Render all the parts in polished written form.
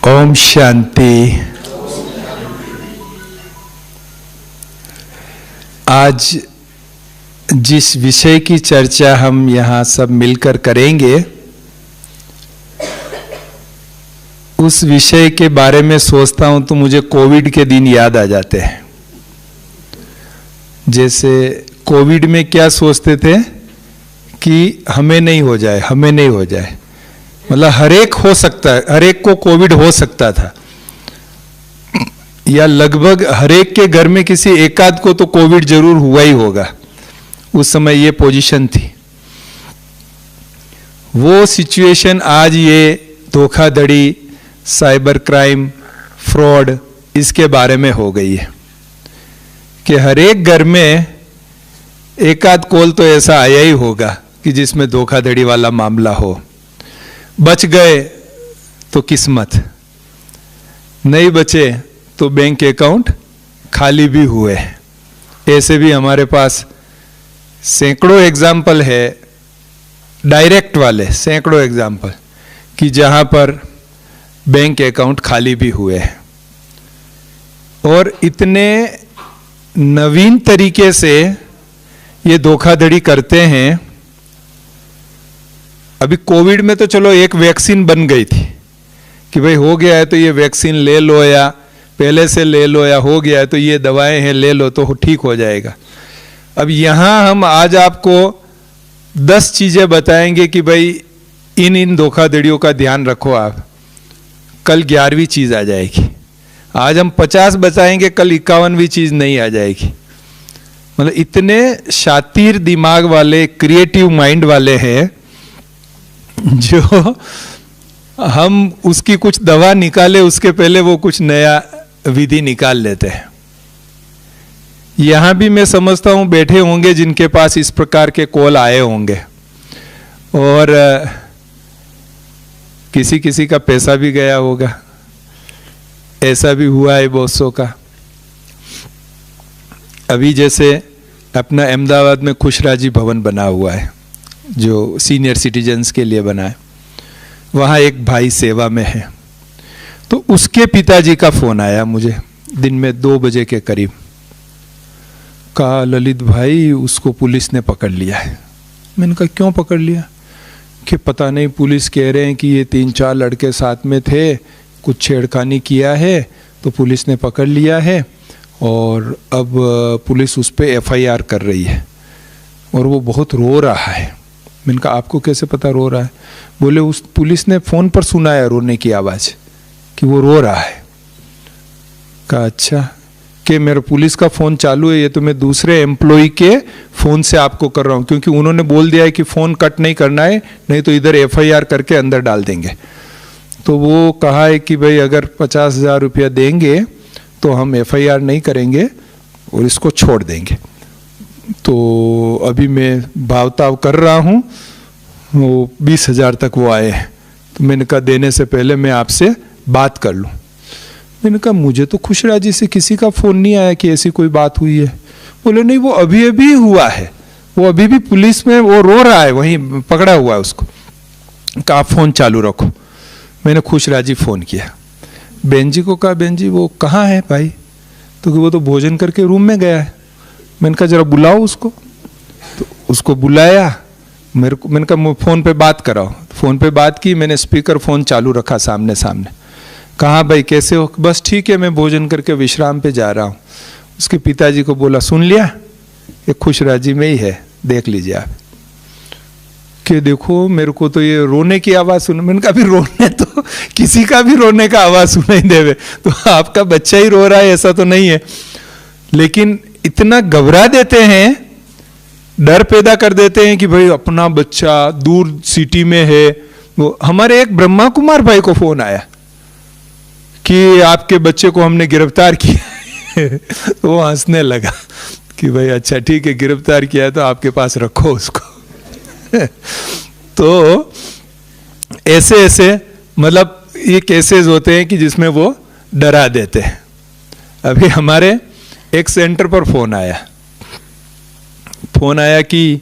ओम शांति। आज जिस विषय की चर्चा हम यहाँ सब मिलकर करेंगे, उस विषय के बारे में सोचता हूँ तो मुझे कोविड के दिन याद आ जाते हैं। जैसे कोविड में क्या सोचते थे कि हमें नहीं हो जाए, हमें नहीं हो जाए, मतलब हर एक हो सकता है, हर एक को कोविड हो सकता था, या लगभग हर एक के घर में किसी एकाध को तो कोविड जरूर हुआ ही होगा। उस समय ये पोजीशन थी। वो सिचुएशन आज ये धोखाधड़ी, साइबर क्राइम, फ्रॉड, इसके बारे में हो गई है कि हर एक घर में एकाध कॉल तो ऐसा आया ही होगा कि जिसमें धोखाधड़ी वाला मामला हो। बच गए तो किस्मत, नहीं बचे तो बैंक अकाउंट खाली भी हुए। ऐसे भी हमारे पास सैकड़ों एग्जाम्पल है, डायरेक्ट वाले सैकड़ों एग्जाम्पल, कि जहां पर बैंक अकाउंट खाली भी हुए हैं। और इतने नवीन तरीके से ये धोखाधड़ी करते हैं। अभी कोविड में तो चलो एक वैक्सीन बन गई थी कि भाई हो गया है तो ये वैक्सीन ले लो, या पहले से ले लो, या हो गया है तो ये दवाएं हैं ले लो तो ठीक हो जाएगा। अब यहाँ हम आज आपको 10 चीजें बताएंगे कि भाई इन धोखाधड़ियों का ध्यान रखो आप। कल 11वीं चीज आ जाएगी। आज हम 50 बताएंगे, कल 51वीं चीज नहीं आ जाएगी। मतलब इतने शातिर दिमाग वाले, क्रिएटिव माइंड वाले हैं जो हम उसकी कुछ दवा निकाले उसके पहले वो कुछ नया विधि निकाल लेते हैं। यहां भी मैं समझता हूं बैठे होंगे जिनके पास इस प्रकार के कॉल आए होंगे, और किसी किसी का पैसा भी गया होगा। ऐसा भी हुआ है बॉसों का। अभी जैसे अपना अहमदाबाद में खुशराजी भवन बना हुआ है जो सीनियर सिटीजन्स के लिए बना है। वहाँ एक भाई सेवा में है, तो उसके पिताजी का फोन आया मुझे दिन में 2 बजे के करीब। कहा ललित भाई उसको पुलिस ने पकड़ लिया है। मैंने कहा क्यों पकड़ लिया? कि पता नहीं, पुलिस कह रहे हैं कि ये 3-4 लड़के साथ में थे, कुछ छेड़खानी किया है तो पुलिस ने पकड़ लिया है, और अब पुलिस उस पर FIR कर रही है और वो बहुत रो रहा है। मैंने कहा आपको कैसे पता रो रहा है? बोले उस पुलिस ने फोन पर सुना है रोने की आवाज कि वो रो रहा है। कहा अच्छा, कि मेरा पुलिस का फोन चालू है, ये तो मैं दूसरे एम्प्लॉय के फोन से आपको कर रहा हूँ, क्योंकि उन्होंने बोल दिया है कि फोन कट नहीं करना है, नहीं तो इधर FIR करके अंदर डाल देंगे। तो वो कहा है कि भाई अगर 50,000 रुपया देंगे तो हम FIR नहीं करेंगे और इसको छोड़ देंगे। तो अभी मैं भावताव कर रहा हूँ, वो 20,000 तक वो आए हैं। तो मैंने कहा देने से पहले मैं आपसे बात कर लूँ। मैंने कहा मुझे तो खुशराजी से किसी का फ़ोन नहीं आया कि ऐसी कोई बात हुई है। बोले नहीं, वो अभी अभी हुआ है, वो अभी भी पुलिस में वो रो रहा है, वहीं पकड़ा हुआ है उसको। कहा आप फ़ोन चालू रखो। मैंने खुशराजी फ़ोन किया, बहन जी को कहा बहन जी वो कहाँ है भाई? तो वो तो भोजन करके रूम में गया है। मैंने कहा जरा बुलाओ उसको। तो उसको बुलाया, मैंने कहा फ़ोन पे बात कराओ। फ़ोन पे बात की, मैंने स्पीकर फ़ोन चालू रखा सामने सामने। कहा भाई कैसे हो? बस ठीक है, मैं भोजन करके विश्राम पे जा रहा हूँ। उसके पिताजी को बोला सुन लिया, ये खुशराजी में ही है, देख लीजिए आप। कि देखो मेरे को तो ये रोने की आवाज़ सुन। मैंने कहा अभी रोने तो किसी का भी रोने का आवाज़ सुनाई देवे, तो आपका बच्चा ही रो रहा है ऐसा तो नहीं है। लेकिन इतना घबरा देते हैं, डर पैदा कर देते हैं कि भाई अपना बच्चा दूर सिटी में है। वो हमारे एक ब्रह्मा कुमार भाई को फोन आया कि आपके बच्चे को हमने गिरफ्तार किया। तो वो हंसने लगा कि भाई अच्छा ठीक है, गिरफ्तार किया है तो आपके पास रखो उसको। तो ऐसे ऐसे मतलब ये केसेस होते हैं कि जिसमें वो डरा देते हैं। अभी हमारे एक सेंटर पर फोन आया कि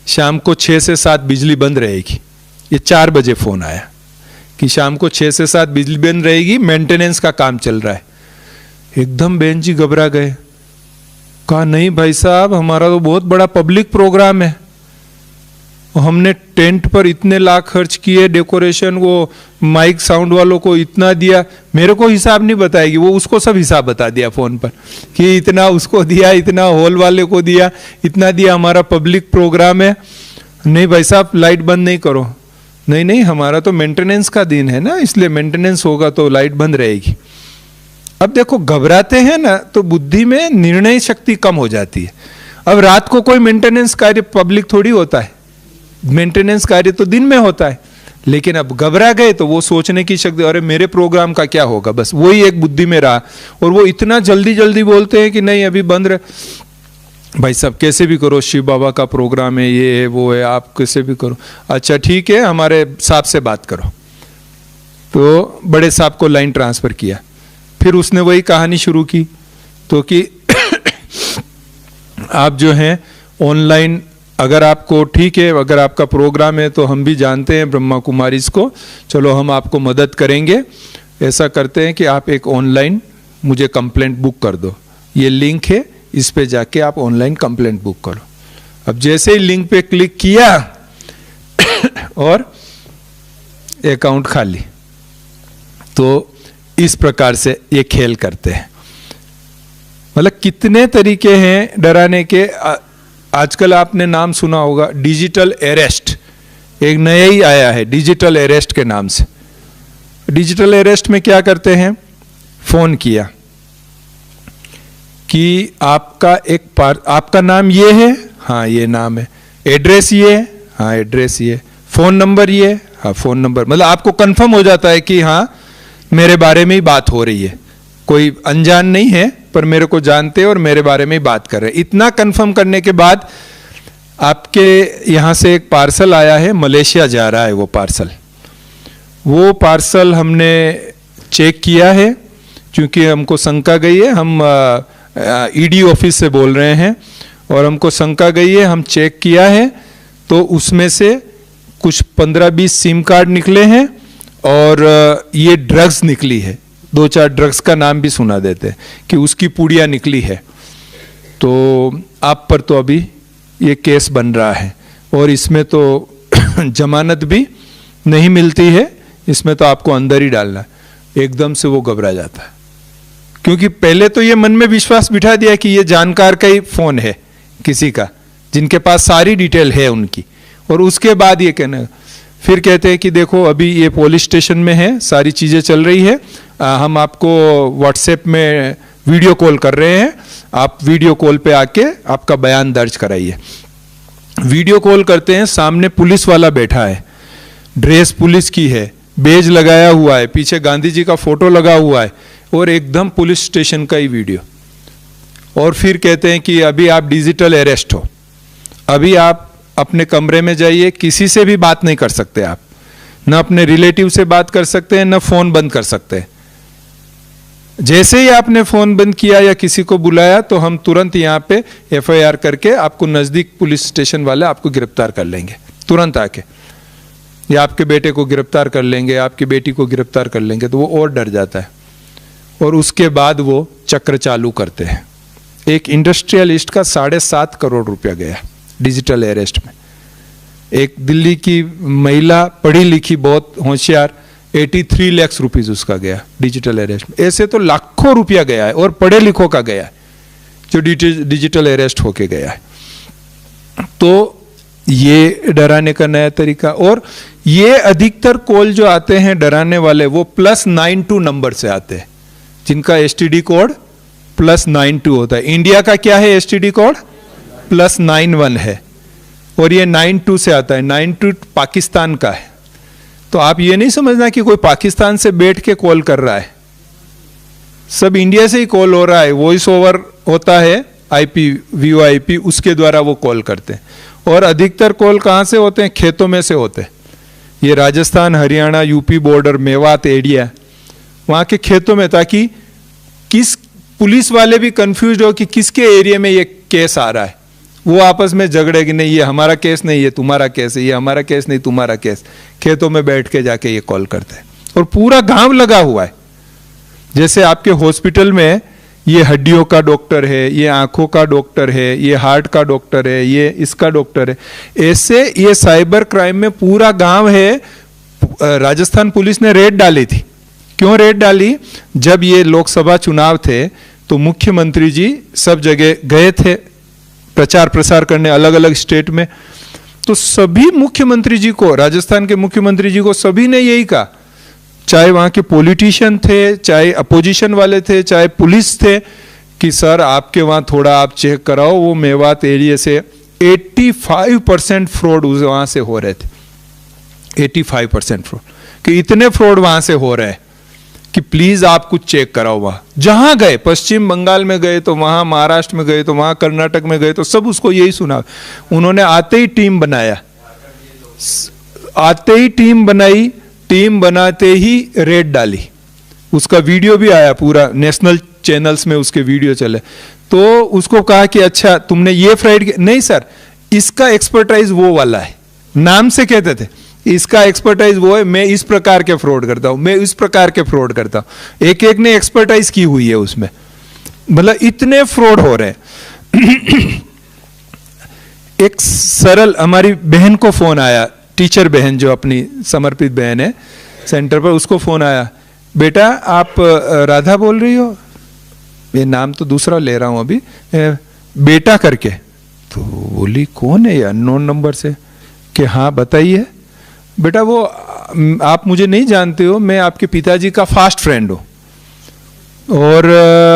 शाम को 6 से 7 बिजली बंद रहेगी। ये 4 बजे फोन आया कि शाम को 6 से 7 बिजली बंद रहेगी, मेंटेनेंस का काम चल रहा है। एकदम बहन जी घबरा गए, कहा नहीं भाई साहब, हमारा तो बहुत बड़ा पब्लिक प्रोग्राम है, हमने टेंट पर इतने लाख खर्च किए, डेकोरेशन, वो माइक साउंड वालों को इतना दिया, मेरे को हिसाब नहीं बताएगी, वो उसको सब हिसाब बता दिया फोन पर कि इतना उसको दिया, इतना हॉल वाले को दिया, इतना दिया, हमारा पब्लिक प्रोग्राम है। नहीं भाई साहब लाइट बंद नहीं करो। नहीं नहीं, हमारा तो मेंटेनेंस का दिन है ना, इसलिए मेंटेनेंस होगा तो लाइट बंद रहेगी। अब देखो घबराते हैं ना तो बुद्धि में निर्णय शक्ति कम हो जाती है। अब रात को कोई मेंटेनेंस कार्य पब्लिक थोड़ी होता है, मेंटेनेंस कार्य तो दिन में होता है, लेकिन अब घबरा गए तो वो सोचने की शक्ति, अरे मेरे प्रोग्राम का क्या होगा, बस वही एक बुद्धि में रहा। और वो इतना जल्दी जल्दी बोलते हैं कि नहीं अभी बंद रहे। भाई साहब कैसे भी करो, शिव बाबा का प्रोग्राम है, ये है वो है, आप कैसे भी करो। अच्छा ठीक है, हमारे साहब से बात करो। तो बड़े साहब को लाइन ट्रांसफर किया, फिर उसने वही कहानी शुरू की, तो कि आप जो हैं ऑनलाइन, अगर आपको ठीक है, अगर आपका प्रोग्राम है तो हम भी जानते हैं ब्रह्मा कुमारीज को, चलो हम आपको मदद करेंगे। ऐसा करते हैं कि आप एक ऑनलाइन मुझे कंप्लेंट बुक कर दो, ये लिंक है, इस पे जाके आप ऑनलाइन कंप्लेंट बुक करो। अब जैसे ही लिंक पे क्लिक किया और अकाउंट खाली। तो इस प्रकार से ये खेल करते हैं। मतलब कितने तरीके हैं डराने के। आजकल आपने नाम सुना होगा डिजिटल अरेस्ट, एक नया ही आया है डिजिटल अरेस्ट के नाम से। डिजिटल अरेस्ट में क्या करते हैं, फोन किया कि आपका आपका नाम ये है, हाँ ये नाम है, एड्रेस ये है, हाँ एड्रेस ये, फोन नंबर ये, हाँ फोन नंबर, मतलब आपको कंफर्म हो जाता है कि हाँ मेरे बारे में ही बात हो रही है, कोई अनजान नहीं है पर मेरे को जानते हैं और मेरे बारे में ही बात कर रहे हैं। इतना कंफर्म करने के बाद आपके यहाँ से एक पार्सल आया है, मलेशिया जा रहा है वो पार्सल। वो पार्सल हमने चेक किया है क्योंकि हमको शंका गई है, हम ईडी ऑफिस से बोल रहे हैं और हमको शंका गई है, हम चेक किया है तो उसमें से कुछ 15-20 सिम कार्ड निकले हैं और ये ड्रग्स निकली है, 2-4 ड्रग्स का नाम भी सुना देते हैं कि उसकी पुड़िया निकली है। तो आप पर तो अभी ये केस बन रहा है और इसमें तो जमानत भी नहीं मिलती है, इसमें तो आपको अंदर ही डालना है। एकदम से वो घबरा जाता है क्योंकि पहले तो ये मन में विश्वास बिठा दिया कि ये जानकार का ही फोन है, किसी का जिनके पास सारी डिटेल है उनकी, और उसके बाद ये कहना, फिर कहते हैं कि देखो अभी ये पुलिस स्टेशन में है, सारी चीज़ें चल रही है, हम आपको व्हाट्सएप में वीडियो कॉल कर रहे हैं, आप वीडियो कॉल पे आके आपका बयान दर्ज कराइए। वीडियो कॉल करते हैं, सामने पुलिस वाला बैठा है, ड्रेस पुलिस की है, बेज लगाया हुआ है, पीछे गांधी जी का फोटो लगा हुआ है और एकदम पुलिस स्टेशन का ही वीडियो। और फिर कहते हैं कि अभी आप डिजिटल अरेस्ट हो, अभी आप अपने कमरे में जाइए, किसी से भी बात नहीं कर सकते आप, न अपने रिलेटिव से बात कर सकते हैं, न फोन बंद कर सकते हैं। जैसे ही आपने फोन बंद किया या किसी को बुलाया तो हम तुरंत यहाँ पे FIR करके आपको नजदीक पुलिस स्टेशन वाले आपको गिरफ्तार कर लेंगे, तुरंत आके, या आपके बेटे को गिरफ्तार कर लेंगे, आपकी बेटी को गिरफ्तार कर लेंगे। तो वो और डर जाता है और उसके बाद वो चक्र चालू करते हैं। एक इंडस्ट्रियलिस्ट का 7.5 करोड़ रुपया गया डिजिटल अरेस्ट में। एक दिल्ली की महिला पढ़ी लिखी बहुत होशियार, 83 लाख रुपीज उसका गया डिजिटल अरेस्ट में। ऐसे तो लाखों रुपया गया है और पढ़े लिखों का गया है जो डिजिटल अरेस्ट होके गया है। तो ये डराने का नया तरीका। और ये अधिकतर कॉल जो आते हैं डराने वाले वो +92 नंबर से आते हैं, जिनका STD कोड +92 होता है। इंडिया का क्या है STD कोड +91 है और ये 92 से आता है। 92 पाकिस्तान का है। तो आप ये नहीं समझना कि कोई पाकिस्तान से बैठ के कॉल कर रहा है, सब इंडिया से ही कॉल हो रहा है। वॉइस ओवर होता है IP VoIP, उसके द्वारा वो कॉल करते हैं। और अधिकतर कॉल कहाँ से होते हैं, खेतों में से होते हैं। ये Rajasthan, Haryana, UP border, Mewat area, वहाँ के खेतों में, ताकि किस पुलिस वाले भी कंफ्यूज हो कि किसके एरिया में ये केस आ रहा है वो आपस में झगड़े कि नहीं ये हमारा केस नहीं, ये तुम्हारा केस है, ये हमारा केस नहीं, तुम्हारा केस। खेतों में बैठ के जाके ये कॉल करते हैं और पूरा गांव लगा हुआ है। जैसे आपके हॉस्पिटल में ये हड्डियों का डॉक्टर है, ये आंखों का डॉक्टर है, ये हार्ट का डॉक्टर है, ये इसका डॉक्टर है, ऐसे ये साइबर क्राइम में पूरा गांव है। राजस्थान पुलिस ने रेड डाली थी। क्यों रेड डाली? जब ये लोकसभा चुनाव थे तो मुख्यमंत्री जी सब जगह गए थे प्रचार प्रसार करने, अलग अलग स्टेट में। तो सभी मुख्यमंत्री जी को, राजस्थान के मुख्यमंत्री जी को सभी ने यही कहा, चाहे वहां के पॉलिटिशियन थे, चाहे अपोजिशन वाले थे, चाहे पुलिस थे, कि सर आपके वहां थोड़ा आप चेक कराओ। वो मेवात एरिया से 85% फ्रॉड वहां से हो रहे थे। 85% फ्रॉड, कि इतने फ्रॉड वहां से हो रहे हैं कि प्लीज आप कुछ चेक कराओ। वहां जहां गए, पश्चिम बंगाल में गए तो वहां, महाराष्ट्र में गए तो वहां, कर्नाटक में गए तो सब उसको यही सुना। उन्होंने आते ही टीम बनाया, आते ही टीम बनाई, टीम बनाते ही रेड डाली। उसका वीडियो भी आया, पूरा नेशनल चैनल्स में उसके वीडियो चले। तो उसको कहा कि अच्छा तुमने ये फ्रॉड, नहीं सर इसका एक्सपर्टाइज वो वाला है, नाम से कहते थे इसका एक्सपर्टाइज वो है, मैं इस प्रकार के फ्रॉड करता हूं, मैं इस प्रकार के फ्रॉड करता हूं। एक एक ने एक्सपर्टाइज की हुई है उसमें, मतलब इतने फ्रॉड हो रहे हैं। एक सरल, हमारी बहन को फोन आया, टीचर बहन जो अपनी समर्पित बहन है सेंटर पर, उसको फोन आया, बेटा आप राधा बोल रही हो? ये नाम तो दूसरा ले रहा हूं अभी, बेटा करके। तो बोली कौन है ये अननोन नंबर से? कि हाँ बताइए। बेटा वो आप मुझे नहीं जानते हो, मैं आपके पिताजी का फास्ट फ्रेंड हूं और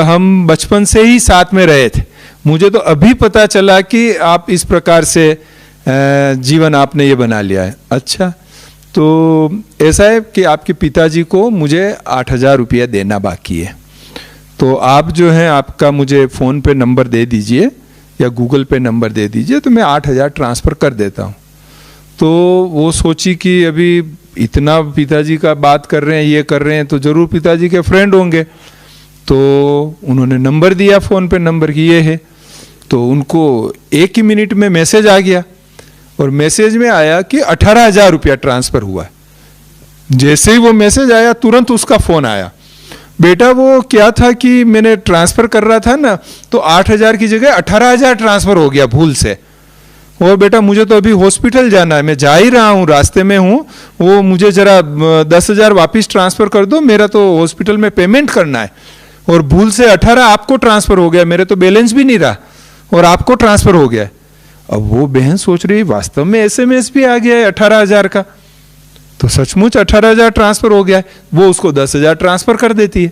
हम बचपन से ही साथ में रहे थे। मुझे तो अभी पता चला कि आप इस प्रकार से जीवन आपने ये बना लिया है। अच्छा, तो ऐसा है कि आपके पिताजी को मुझे 8,000 रुपया देना बाकी है, तो आप जो है आपका मुझे फ़ोन पे नंबर दे दीजिए या गूगल पे नंबर दे दीजिए, तो मैं 8,000 ट्रांसफ़र कर देता हूँ। तो वो सोची कि अभी इतना पिताजी का बात कर रहे हैं, ये कर रहे हैं, तो ज़रूर पिताजी के फ्रेंड होंगे। तो उन्होंने नंबर दिया फ़ोन पे, नंबर की ये है। तो उनको 1 ही मिनट में मैसेज आ गया और मैसेज में आया कि 18,000 रुपया ट्रांसफ़र हुआ है। जैसे ही वो मैसेज आया तुरंत उसका फ़ोन आया, बेटा वो क्या था कि मैंने ट्रांसफ़र कर रहा था ना, तो 8,000 की जगह 18,000 ट्रांसफ़र हो गया भूल से। और बेटा मुझे तो अभी हॉस्पिटल जाना है, मैं जा ही रहा हूँ, रास्ते में हूँ, वो मुझे ज़रा 10,000 वापस ट्रांसफ़र कर दो, मेरा तो हॉस्पिटल में पेमेंट करना है। और भूल से 18 आपको ट्रांसफ़र हो गया, मेरे तो बैलेंस भी नहीं रहा और आपको ट्रांसफ़र हो गया। अब वो बहन सोच रही वास्तव में SMS भी आ गया है 18,000 का, तो सचमुच 18,000 ट्रांसफ़र हो गया है। वो उसको 10,000 ट्रांसफ़र कर देती है।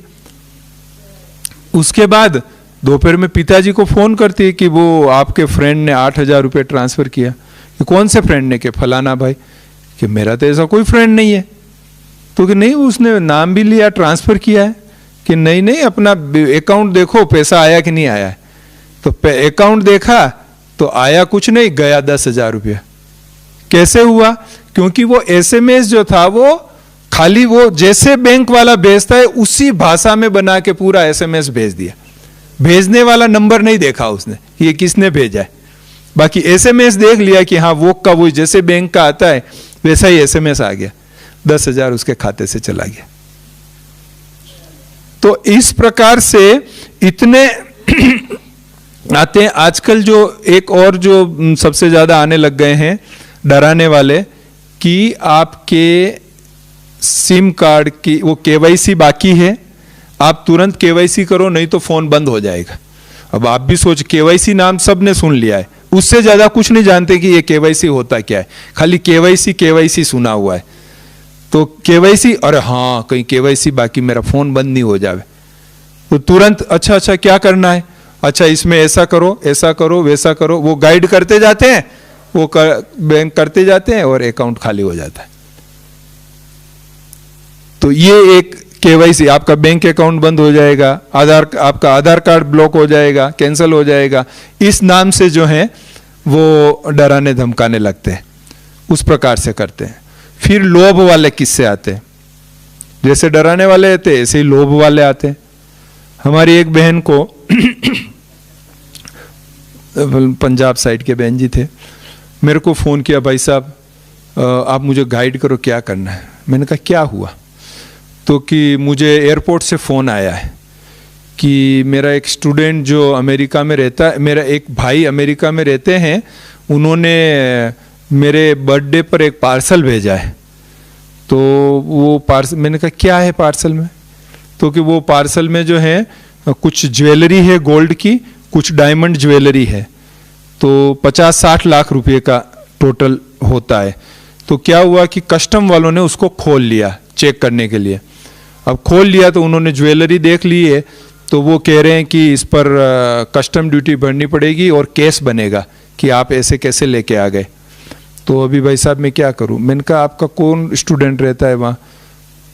उसके बाद दोपहर में पिताजी को फ़ोन करती है कि वो आपके फ्रेंड ने 8,000 रुपये ट्रांसफ़र किया। कि कौन से फ्रेंड ने? कि फलाना भाई। कि मेरा तो ऐसा कोई फ्रेंड नहीं है। तो कि नहीं उसने नाम भी लिया, ट्रांसफ़र किया है। कि नहीं नहीं अपना अकाउंट देखो पैसा आया कि नहीं आया है। तो अकाउंट देखा तो आया कुछ नहीं, गया 10,000 रुपया। कैसे हुआ? क्योंकि वो SMS जो था वो खाली वो जैसे बैंक वाला भेजता है उसी भाषा में बना के पूरा SMS भेज दिया। भेजने वाला नंबर नहीं देखा उसने, ये किसने भेजा है। बाकी SMS देख लिया कि हाँ वो का वो जैसे बैंक का आता है वैसा ही SMS आ गया, 10,000 उसके खाते से चला गया। तो इस प्रकार से इतने आते हैं। आजकल जो एक और जो सबसे ज्यादा आने लग गए हैं डराने वाले, कि आपके सिम कार्ड की वो KYC बाकी है, आप तुरंत KYC करो नहीं तो फोन बंद हो जाएगा। अब आप भी सोच, KYC नाम सबने सुन लिया है, उससे ज्यादा कुछ नहीं जानते कि ये KYC होता क्या है, खाली KYC सुना हुआ है। तो KYC, अरे हाँ कहीं KYC बाकी, मेरा फोन बंद नहीं हो जाए। तो तुरंत अच्छा क्या करना है, अच्छा इसमें ऐसा करो, ऐसा करो, वैसा करो, वो गाइड करते जाते हैं, वो बैंक करते जाते हैं और अकाउंट खाली हो जाता है। तो ये एक KYC, आपका बैंक अकाउंट बंद हो जाएगा, आपका आधार कार्ड ब्लॉक हो जाएगा, कैंसिल हो जाएगा, इस नाम से जो है वो डराने धमकाने लगते हैं, उस प्रकार से करते हैं। फिर लोभ वाले किस्से आते हैं, जैसे डराने वाले आते ऐसे ही लोभ वाले आते हैं। हमारी एक बहन को पंजाब साइड के बहन जी थे, मेरे को फ़ोन किया, भाई साहब आप मुझे गाइड करो क्या करना है। मैंने कहा क्या हुआ? तो कि मुझे एयरपोर्ट से फ़ोन आया है कि मेरा एक स्टूडेंट जो अमेरिका में रहता है, मेरा एक भाई अमेरिका में रहते हैं, उन्होंने मेरे बर्थडे पर एक पार्सल भेजा है। तो वो पार्सल, मैंने कहा क्या है पार्सल में? तो कि वो पार्सल में जो है कुछ ज्वेलरी है गोल्ड की, कुछ डायमंड ज्वेलरी है, तो 50-60 लाख रुपए का टोटल होता है। तो क्या हुआ कि कस्टम वालों ने उसको खोल लिया चेक करने के लिए। अब खोल लिया तो उन्होंने ज्वेलरी देख ली है, तो वो कह रहे हैं कि इस पर कस्टम ड्यूटी भरनी पड़ेगी और केस बनेगा कि आप ऐसे कैसे लेके आ गए। तो अभी भाई साहब मैं क्या करूं? मैंने कहा आपका कौन स्टूडेंट रहता है वहाँ?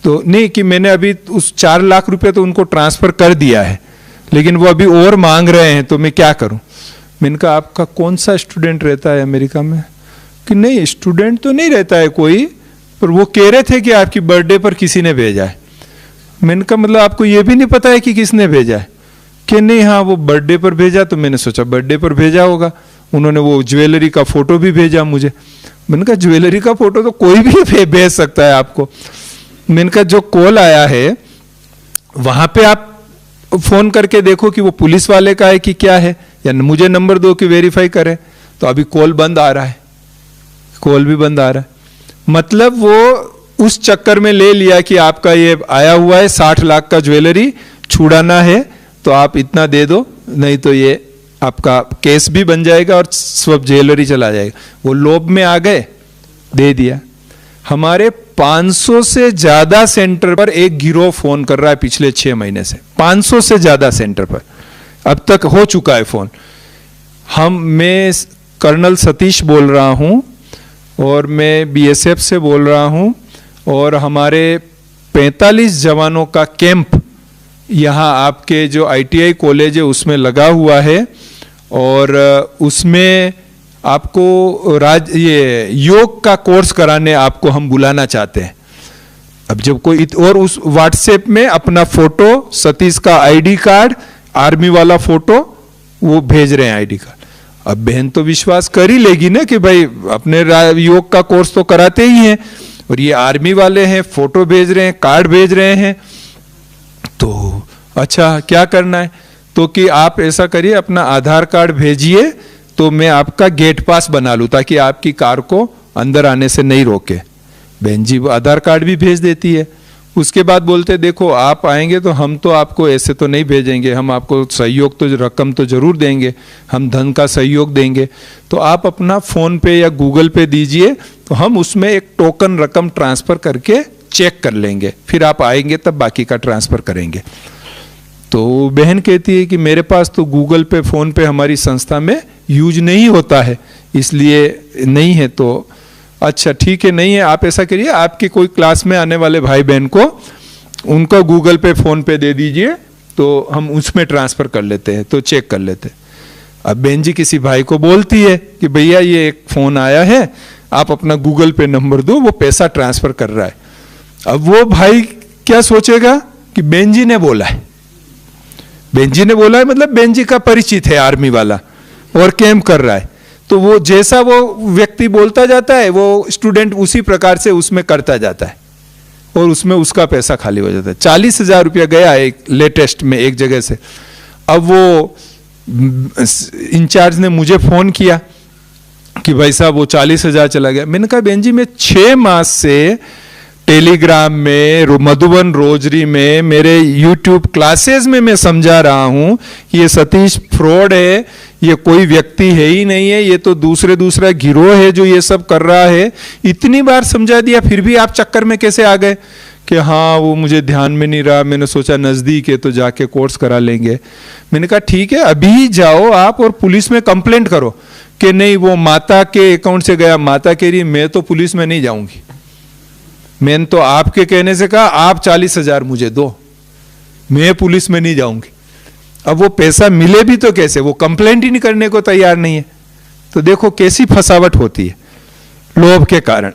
तो नहीं, कि मैंने अभी उस 4 लाख रुपए तो उनको ट्रांसफ़र कर दिया है, लेकिन वो अभी और मांग रहे हैं, तो मैं क्या करूं? मैंने कहा आपका कौन सा स्टूडेंट रहता है अमेरिका में? कि नहीं स्टूडेंट तो नहीं रहता है कोई, पर वो कह रहे थे कि आपकी बर्थडे पर किसी ने भेजा है। मैंने कहा मतलब आपको ये भी नहीं पता है कि किसने भेजा है? कि नहीं हाँ वो बर्थडे पर भेजा। तो मैंने सोचा बर्थडे पर भेजा होगा, उन्होंने वो ज्वेलरी का फोटो भी भेजा मुझे। मैंने कहा ज्वेलरी का फोटो तो कोई भी भेज सकता है आपको। मैंने कहा जो कॉल आया है वहां पे आप फोन करके देखो कि वो पुलिस वाले का है कि क्या है, या मुझे नंबर दो कि वेरीफाई करें। तो अभी कॉल बंद आ रहा है, कॉल भी बंद आ रहा है। मतलब वो उस चक्कर में ले लिया कि आपका ये आया हुआ है 60 लाख का ज्वेलरी, छुड़ाना है तो आप इतना दे दो, नहीं तो ये आपका केस भी बन जाएगा और सब ज्वेलरी चला जाएगा। वो लोभ में आ गए, दे दिया। हमारे 500 से ज्यादा सेंटर पर एक गिरोह फोन कर रहा है पिछले 6 महीने से। 500 से ज्यादा सेंटर पर अब तक हो चुका है फोन। मैं कर्नल सतीश बोल रहा हूं और मैं बीएसएफ से बोल रहा हूं, और हमारे 45 जवानों का कैंप यहाँ आपके जो आईटीआई कॉलेज है उसमें लगा हुआ है, और उसमें आपको ये योग का कोर्स कराने आपको हम बुलाना चाहते हैं। अब जब कोई और उस व्हाट्सएप में अपना फोटो, सतीश का आईडी कार्ड, आर्मी वाला फोटो वो भेज रहे हैं आईडी कार्ड। अब बहन तो विश्वास कर ही लेगी ना कि भाई अपने योग का कोर्स तो कराते ही हैं, और ये आर्मी वाले हैं, फोटो भेज रहे हैं, कार्ड भेज रहे हैं। तो अच्छा क्या करना है? तो कि आप ऐसा करिए, अपना आधार कार्ड भेजिए तो मैं आपका गेट पास बना लूं, ताकि आपकी कार को अंदर आने से नहीं रोके। बहन जी आधार कार्ड भी भेज देती है। उसके बाद बोलते देखो आप आएंगे तो हम तो आपको ऐसे तो नहीं भेजेंगे, हम आपको सहयोग तो रकम तो जरूर देंगे, हम धन का सहयोग देंगे, तो आप अपना फोन पे या गूगल पे दीजिए, तो हम उसमें एक टोकन रकम ट्रांसफर करके चेक कर लेंगे, फिर आप आएंगे तब बाकी का ट्रांसफर करेंगे। तो बहन कहती है कि मेरे पास तो गूगल पे, फोन पे हमारी संस्था में यूज नहीं होता है, इसलिए नहीं है। तो अच्छा ठीक है, नहीं है, आप ऐसा करिए, आपके कोई क्लास में आने वाले भाई बहन को उनका गूगल पे, फोन पे दे दीजिए, तो हम उसमें ट्रांसफर कर लेते हैं, तो चेक कर लेते हैं। अब बहन जी किसी भाई को बोलती है कि भैया ये एक फोन आया है, आप अपना गूगल पे नंबर दो, वो पैसा ट्रांसफर कर रहा है। अब वो भाई क्या सोचेगा कि बहन जी ने बोला है, बहन जी ने बोला है, मतलब बहन जी का परिचित है आर्मी वाला और कैंप कर रहा है। तो वो जैसा वो व्यक्ति बोलता जाता है, वो स्टूडेंट उसी प्रकार से उसमें करता जाता है, और उसमें उसका पैसा खाली हो जाता है। 40,000 रुपया गया है लेटेस्ट में एक जगह से। अब वो इंचार्ज ने मुझे फोन किया कि भाई साहब वो 40,000 चला गया। मैंने कहा बहन जी मैं 6 मास से टेलीग्राम में, मधुबन रोजरी में, मेरे यूट्यूब क्लासेस में मैं समझा रहा हूं कि ये सतीश फ्रॉड है, ये कोई व्यक्ति है ही नहीं है, ये तो दूसरा गिरोह है जो ये सब कर रहा है। इतनी बार समझा दिया, फिर भी आप चक्कर में कैसे आ गए? कि हाँ वो मुझे ध्यान में नहीं रहा, मैंने सोचा नजदीक है तो जाके कोर्स करा लेंगे। मैंने कहा ठीक है, अभी जाओ आप और पुलिस में कंप्लेंट करो कि नहीं वो माता के अकाउंट से गया। माता कह रही मैं तो पुलिस में नहीं जाऊंगी, मैंने तो आपके कहने से कहा आप 40,000 मुझे दो, मैं पुलिस में नहीं जाऊंगी। अब वो पैसा मिले भी तो कैसे, वो कंप्लेंट ही नहीं करने को तैयार नहीं है। तो देखो कैसी फसावट होती है लोभ के कारण।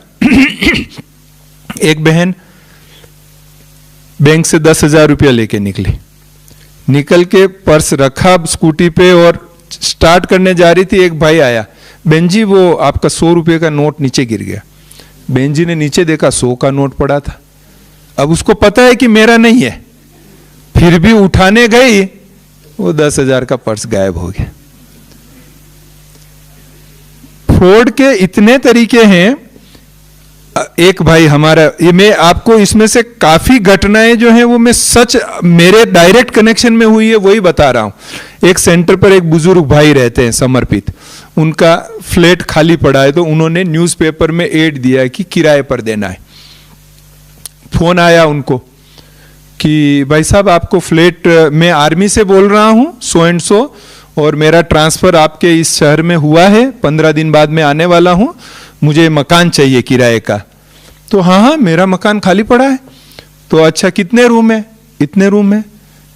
एक बहन बैंक से 10,000 रुपया लेके निकली, निकल के पर्स रखा स्कूटी पे और स्टार्ट करने जा रही थी, एक भाई आया, बहन जी वो आपका 100 रुपये का नोट नीचे गिर गया। बहन जी ने नीचे देखा 100 का नोट पड़ा था। अब उसको पता है कि मेरा नहीं है, फिर भी उठाने गई, वो 10,000 का पर्स गायब हो गया। फ्रॉड के इतने तरीके हैं। एक भाई हमारा, ये मैं आपको इसमें से काफी घटनाएं जो हैं वो मैं सच मेरे डायरेक्ट कनेक्शन में हुई है वही बता रहा हूं। एक सेंटर पर एक बुजुर्ग भाई रहते हैं समर्पित, उनका फ्लैट खाली पड़ा है, तो उन्होंने न्यूज़पेपर में एड दिया है कि किराए पर देना है। फोन आया उनको कि भाई साहब आपको फ्लैट, मैं आर्मी से बोल रहा हूं सो एंड सो, और मेरा ट्रांसफर आपके इस शहर में हुआ है, 15 दिन बाद मैं आने वाला हूं, मुझे मकान चाहिए किराए का। तो हाँ हाँ मेरा मकान खाली पड़ा है। तो अच्छा कितने रूम है? इतने रूम है।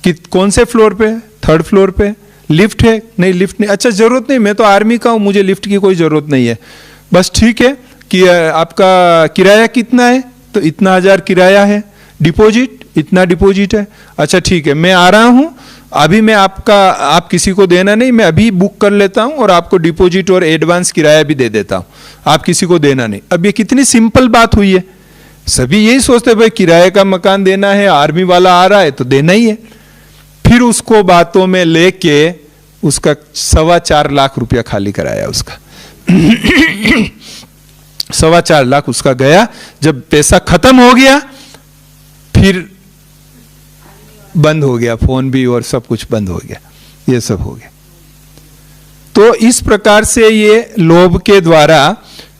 कौन से फ्लोर पे? 3rd फ्लोर पे। लिफ्ट है? नहीं लिफ्ट नहीं। अच्छा जरूरत नहीं, मैं तो आर्मी का हूं, मुझे लिफ्ट की कोई जरूरत नहीं है। बस ठीक है कि आपका किराया कितना है? तो इतना 1000 किराया है। डिपॉजिट? इतना डिपॉजिट है। अच्छा ठीक है, मैं आ रहा हूं अभी, मैं आप किसी को देना नहीं, मैं अभी बुक कर लेता हूं और आपको डिपॉजिट और एडवांस किराया भी दे देता हूं, आप किसी को देना नहीं। अब ये कितनी सिंपल बात हुई है। सभी यही सोचते भाई किराए का मकान देना है, आर्मी वाला आ रहा है तो देना ही है। फिर उसको बातों में लेके उसका 4.25 लाख रुपया खाली कराया उसका। 4.25 लाख उसका गया। जब पैसा खत्म हो गया फिर बंद हो गया, फोन भी और सब कुछ बंद हो गया, ये सब हो गया। तो इस प्रकार से ये लोभ के द्वारा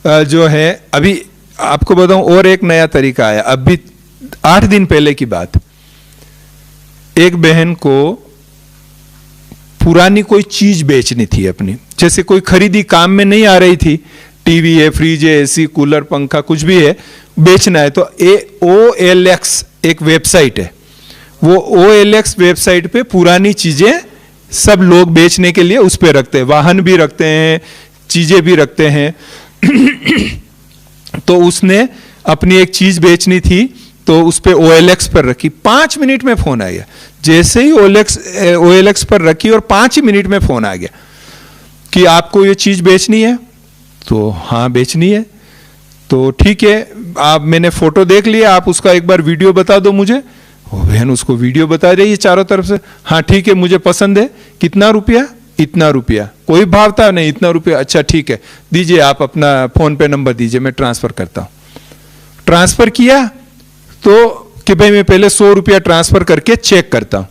जो है, अभी आपको बताऊं और एक नया तरीका आया। अभी 8 दिन पहले की बात, एक बहन को पुरानी कोई चीज बेचनी थी अपनी, जैसे कोई खरीदी काम में नहीं आ रही थी, टीवी है, फ्रिज है, एसी, कूलर, पंखा कुछ भी है, बेचना है। तो OLX एक वेबसाइट है, वो OLX वेबसाइट पे पुरानी चीजें सब लोग बेचने के लिए उस पे रखते हैं, वाहन भी रखते हैं, चीजें भी रखते हैं। तो उसने अपनी एक चीज बेचनी थी तो उस पे OLX पर रखी। 5 मिनट में फोन आ गया। जैसे ही OLX पर रखी और 5 ही मिनट में फोन आ गया कि आपको ये चीज बेचनी है। तो हाँ बेचनी है। तो ठीक है, आप, मैंने फोटो देख लिया, आप उसका एक बार वीडियो बता दो मुझे। वो बहन उसको वीडियो बता रही है चारों तरफ से। हाँ ठीक है, मुझे पसंद है। कितना रुपया? इतना रुपया। कोई भाव था नहीं, इतना रुपया। अच्छा ठीक है, दीजिए आप अपना फोन पे नंबर दीजिए, मैं ट्रांसफर करता हूं। ट्रांसफर किया तो कि भाई मैं पहले 100 रुपया ट्रांसफर करके चेक करता हूं।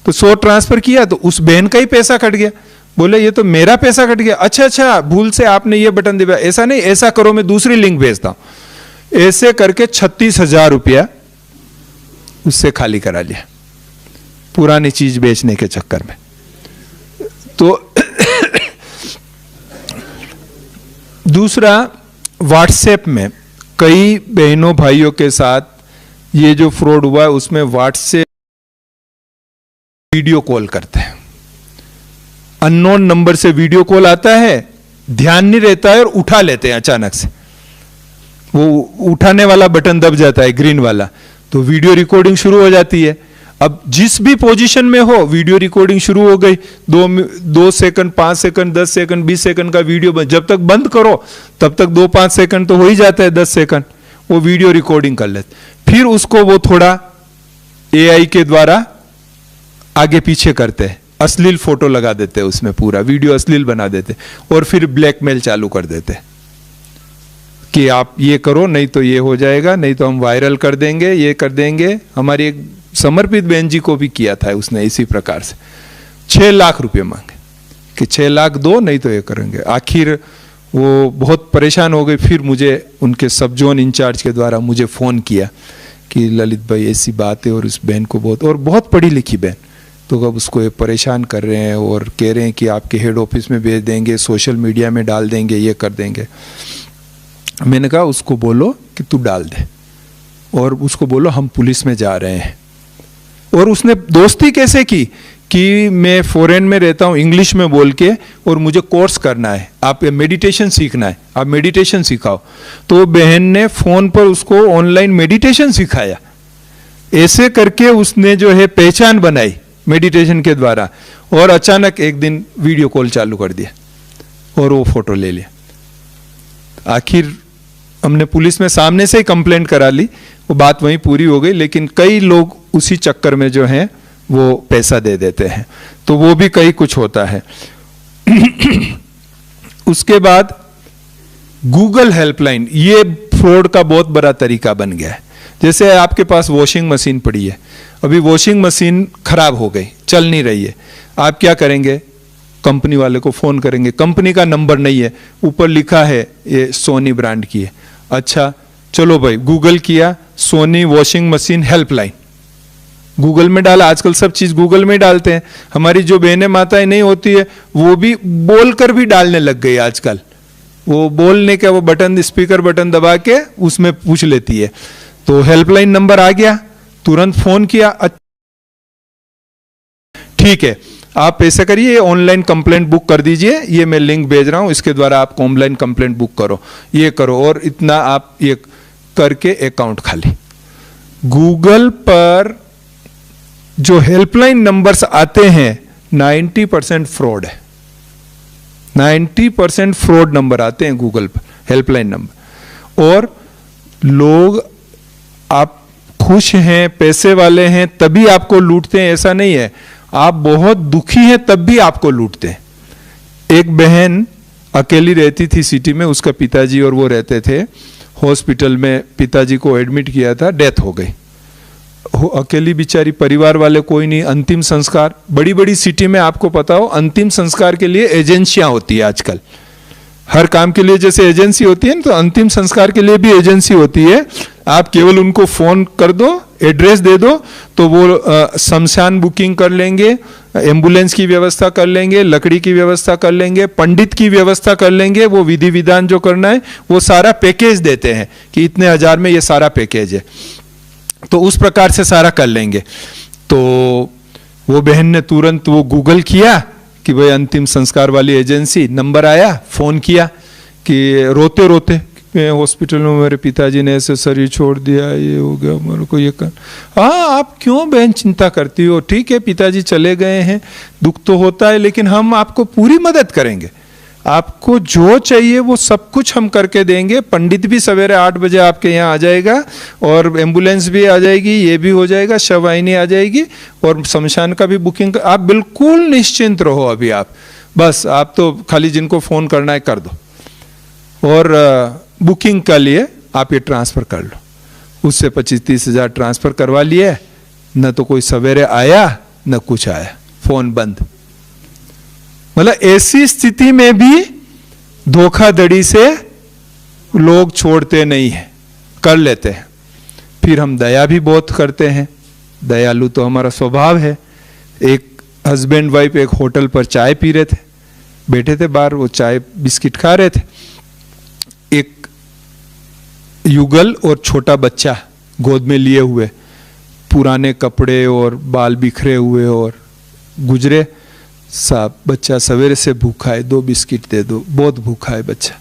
तो 100 ट्रांसफर किया तो उस बहन का ही पैसा कट गया। बोले ये तो मेरा पैसा कट गया। अच्छा भूल से आपने ये बटन दबाया। ऐसा नहीं, ऐसा करो मैं दूसरी लिंक भेजता हूं। ऐसे करके 36,000 रुपया उससे खाली करा लिया पुरानी चीज बेचने के चक्कर में। तो दूसरा, व्हाट्सएप में कई बहनों भाइयों के साथ ये जो फ्रॉड हुआ है, उसमें व्हाट्सएप वीडियो कॉल करते हैं। अननोन नंबर से वीडियो कॉल आता है, ध्यान नहीं रहता है और उठा लेते हैं अचानक से। वो उठाने वाला बटन दब जाता है, ग्रीन वाला, तो वीडियो रिकॉर्डिंग शुरू हो जाती है। अब जिस भी पोजीशन में हो वीडियो रिकॉर्डिंग शुरू हो गई। 2 सेकंड, 5 सेकंड, 10 सेकंड, 20 सेकंड का वीडियो, जब तक बंद करो तब तक 2-5 सेकंड तो हो ही जाता है, 10 सेकंड वो वीडियो रिकॉर्डिंग कर लेते। फिर उसको वो थोड़ा AI के द्वारा आगे पीछे करते हैं, अश्लील फोटो लगा देते हैं उसमें, पूरा वीडियो अश्लील बना देते और फिर ब्लैकमेल चालू कर देते कि आप ये करो नहीं तो ये हो जाएगा, नहीं तो हम वायरल कर देंगे, ये कर देंगे। हमारी एक समर्पित बहन जी को भी किया था उसने इसी प्रकार से। 6 लाख रुपए मांगे कि 6 लाख दो नहीं तो ये करेंगे। आखिर वो बहुत परेशान हो गए। फिर मुझे उनके सब जोन इंचार्ज के द्वारा मुझे फ़ोन किया कि ललित भाई ऐसी बात है, और उस बहन को बहुत पढ़ी लिखी बहन, तो अब उसको ये परेशान कर रहे हैं और कह रहे हैं कि आपके हेड ऑफिस में भेज देंगे, सोशल मीडिया में डाल देंगे, ये कर देंगे। मैंने कहा उसको बोलो कि तू डाल दे, और उसको बोलो हम पुलिस में जा रहे हैं। और उसने दोस्ती कैसे की कि मैं फॉरेन में रहता हूँ, इंग्लिश में बोल के, और मुझे कोर्स करना है, आप मेडिटेशन सीखना है, आप मेडिटेशन सिखाओ। तो बहन ने फ़ोन पर उसको ऑनलाइन मेडिटेशन सिखाया। ऐसे करके उसने जो है पहचान बनाई मेडिटेशन के द्वारा, और अचानक एक दिन वीडियो कॉल चालू कर दिया और वो फोटो ले लिया। आखिर हमने पुलिस में सामने से ही कंप्लेंट करा ली, वो बात वहीं पूरी हो गई, लेकिन कई लोग उसी चक्कर में जो हैं वो पैसा दे देते हैं, तो वो भी कई कुछ होता है। उसके बाद गूगल हेल्पलाइन, ये फ्रॉड का बहुत बड़ा तरीका बन गया है। जैसे आपके पास वॉशिंग मशीन पड़ी है, अभी वॉशिंग मशीन खराब हो गई, चल नहीं रही है, आप क्या करेंगे, कंपनी वाले को फोन करेंगे, कंपनी का नंबर नहीं है, ऊपर लिखा है ये सोनी ब्रांड की है। अच्छा चलो भाई, गूगल किया Sony washing machine helpline, Google में डाला, आजकल सब चीज गूगल में डालते हैं। हमारी जो बहनें माताएं नहीं होती है वो भी बोलकर भी डालने लग गई आजकल, वो बोलने का वो बटन, स्पीकर बटन दबा के उसमें पूछ लेती है। तो हेल्पलाइन नंबर आ गया, तुरंत फोन किया, ठीक है आप ऐसा करिए, ऑनलाइन कंप्लेंट बुक कर दीजिए, ये मैं लिंक भेज रहा हूं, इसके द्वारा आप ऑनलाइन कंप्लेंट बुक करो, ये करो, और इतना आप ये करके अकाउंट खाली। गूगल पर जो हेल्पलाइन नंबर्स आते हैं 90% फ्रॉड है, 90% फ्रॉड नंबर आते हैं गूगल पर हेल्पलाइन नंबर। और लोग, आप खुश हैं, पैसे वाले हैं तभी आपको लूटते हैं, ऐसा नहीं है, आप बहुत दुखी हैं तब भी आपको लूटते हैं। एक बहन अकेली रहती थी सिटी में, उसका पिताजी और वो रहते थे हॉस्पिटल में, पिताजी को एडमिट किया था, डेथ हो गई, अकेली बेचारी, परिवार वाले कोई नहीं। अंतिम संस्कार, बड़ी बड़ी सिटी में आपको पता हो अंतिम संस्कार के लिए एजेंसियां होती है आजकल, हर काम के लिए जैसे एजेंसी होती है ना, तो अंतिम संस्कार के लिए भी एजेंसी होती है। आप केवल उनको फोन कर दो, एड्रेस दे दो, तो वो शमशान बुकिंग कर लेंगे, एम्बुलेंस की व्यवस्था कर लेंगे, लकड़ी की व्यवस्था कर लेंगे, पंडित की व्यवस्था कर लेंगे, वो विधि विधान जो करना है वो सारा पैकेज देते हैं कि इतने हजार में ये सारा पैकेज है, तो उस प्रकार से सारा कर लेंगे। तो वो बहन ने तुरंत वो गूगल किया कि भाई अंतिम संस्कार वाली एजेंसी, नंबर आया, फोन किया कि रोते रोते मैं हॉस्पिटल में, मेरे पिताजी ने ऐसे शरीर छोड़ दिया, ये हो गया, मेरे को ये कर। हाँ आप क्यों बहन चिंता करती हो, ठीक है पिताजी चले गए हैं, दुख तो होता है, लेकिन हम आपको पूरी मदद करेंगे, आपको जो चाहिए वो सब कुछ हम करके देंगे। पंडित भी सवेरे 8 बजे आपके यहाँ आ जाएगा, और एम्बुलेंस भी आ जाएगी, ये भी हो जाएगा, शववाहिनी आ जाएगी, और शमशान का भी बुकिंग, आप बिल्कुल निश्चिंत रहो अभी आप, बस आप तो खाली जिनको फोन करना है कर दो, और बुकिंग के लिए आप ये ट्रांसफर कर लो। उससे 25-30 हजार ट्रांसफर करवा लिए, न तो कोई सवेरे आया न कुछ आया, फोन बंद। मतलब ऐसी स्थिति में भी धोखाधड़ी से लोग छोड़ते नहीं है, कर लेते हैं। फिर हम दया भी बहुत करते हैं, दयालु तो हमारा स्वभाव है। एक हस्बैंड वाइफ एक होटल पर चाय पी रहे थे, बैठे थे बाहर, वो चाय बिस्किट खा रहे थे, एक युगल और छोटा बच्चा गोद में लिए हुए, पुराने कपड़े और बाल बिखरे हुए, और गुजरे। साहब बच्चा सवेरे से भूखा है, 2 बिस्किट दे दो, बहुत भूखा है बच्चा।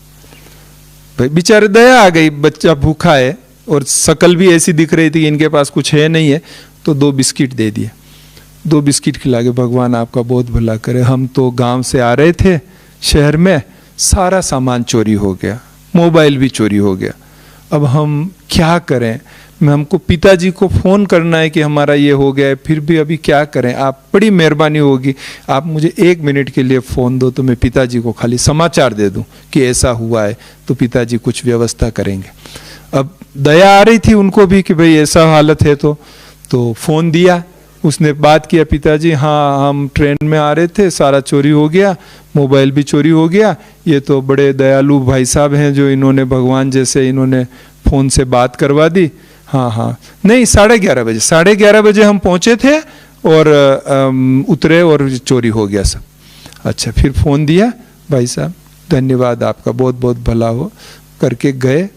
भाई बेचारे दया आ गई, बच्चा भूखा है और शकल भी ऐसी दिख रही थी इनके पास कुछ है नहीं है, तो 2 बिस्किट दे दिए। 2 बिस्किट खिला के, भगवान आपका बहुत भला करे, हम तो गांव से आ रहे थे शहर में, सारा सामान चोरी हो गया, मोबाइल भी चोरी हो गया, अब हम क्या करें, हमको पिताजी को फोन करना है कि हमारा ये हो गया है, फिर भी अभी क्या करें, आप बड़ी मेहरबानी होगी, आप मुझे 1 मिनट के लिए फ़ोन दो, तो मैं पिताजी को खाली समाचार दे दूं कि ऐसा हुआ है, तो पिताजी कुछ व्यवस्था करेंगे। अब दया आ रही थी उनको भी कि भाई ऐसा हालत है, तो फ़ोन दिया, उसने बात किया, पिताजी हाँ हम ट्रेन में आ रहे थे, सारा चोरी हो गया, मोबाइल भी चोरी हो गया, ये तो बड़े दयालु भाई साहब हैं जो इन्होंने भगवान जैसे इन्होंने फ़ोन से बात करवा दी। हाँ नहीं 11:30 बजे, 11:30 बजे हम पहुँचे थे और उतरे और चोरी हो गया सब। अच्छा फिर फ़ोन दिया, भाई साहब धन्यवाद आपका, बहुत बहुत भला हो, करके गए।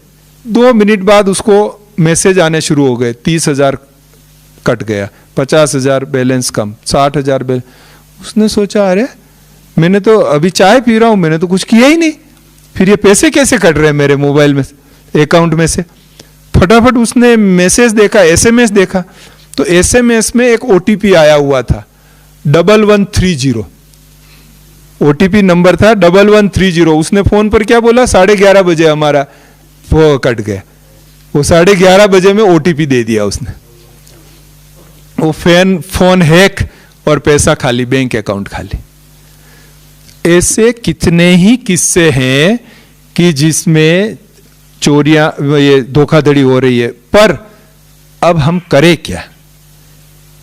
2 मिनट बाद उसको मैसेज आने शुरू हो गए, 30,000 कट गया, 50,000 बैलेंस कम, 60,000 बैलेंस। उसने सोचा अरे मैंने तो अभी चाय पी रहा हूँ, मैंने तो कुछ किया ही नहीं, फिर ये पैसे कैसे कट रहे हैं मेरे मोबाइल में, अकाउंट में से। फटाफट उसने मैसेज देखा, SMS देखा, तो SMS में एक OTP आया हुआ था, 1130, OTP नंबर था 1130। उसने फोन पर क्या बोला, 11:30 बजे हमारा वो कट गया। वो 11:30 बजे में OTP दे दिया उसने। वो फोन हैक और पैसा खाली, बैंक अकाउंट खाली। ऐसे कितने ही किस्से हैं कि जिसमें चोरियां, ये धोखाधड़ी हो रही है। पर अब हम करें क्या?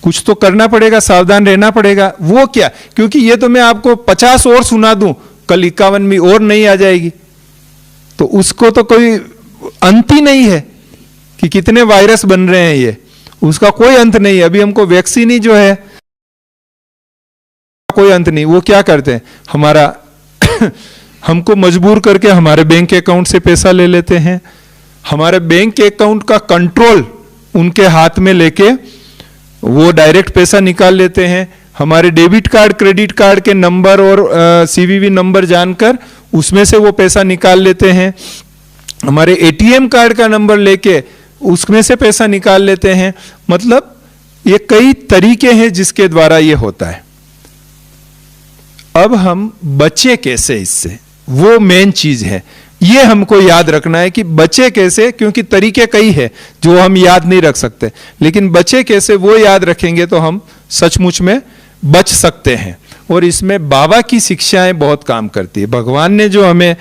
कुछ तो करना पड़ेगा, सावधान रहना पड़ेगा। वो क्या? क्योंकि ये तो मैं आपको 50 और सुना दूं, कल 51वीं और नहीं आ जाएगी, तो उसको तो कोई अंत ही नहीं है कि कितने वायरस बन रहे हैं, ये उसका कोई अंत नहीं है। अभी हमको वैक्सीन ही जो है कोई अंत नहीं। वो क्या करते हैं, हमारा हमको मजबूर करके हमारे बैंक अकाउंट से पैसा ले लेते हैं, हमारे बैंक अकाउंट का कंट्रोल उनके हाथ में लेके वो डायरेक्ट पैसा निकाल लेते हैं। हमारे डेबिट कार्ड, क्रेडिट कार्ड के नंबर और CVV नंबर जानकर उसमें से वो पैसा निकाल लेते हैं। हमारे ATM कार्ड का नंबर लेके उसमें से पैसा निकाल लेते हैं। मतलब ये कई तरीके हैं जिसके द्वारा ये होता है। अब हम बचे कैसे इससे, वो मेन चीज है। ये हमको याद रखना है कि बचे कैसे, क्योंकि तरीके कई है जो हम याद नहीं रख सकते, लेकिन बचे कैसे वो याद रखेंगे तो हम सचमुच में बच सकते हैं। और इसमें बाबा की शिक्षाएं बहुत काम करती है। भगवान ने जो हमें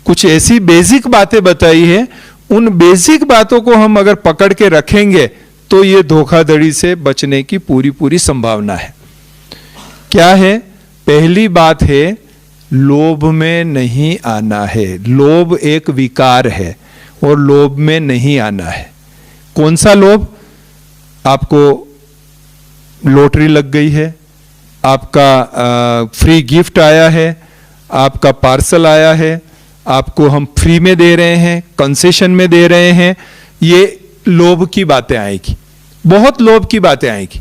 कुछ ऐसी बेसिक बातें बताई है, उन बेसिक बातों को हम अगर पकड़ के रखेंगे तो ये धोखाधड़ी से बचने की पूरी पूरी संभावना है। क्या है? पहली बात है, लोभ में नहीं आना है। लोभ एक विकार है और लोभ में नहीं आना है। कौन सा लोभ? आपको लॉटरी लग गई है, आपका फ्री गिफ्ट आया है, आपका पार्सल आया है, आपको हम फ्री में दे रहे हैं, कंसेशन में दे रहे हैं, ये लोभ की बातें आएगी, बहुत लोभ की बातें आएगी।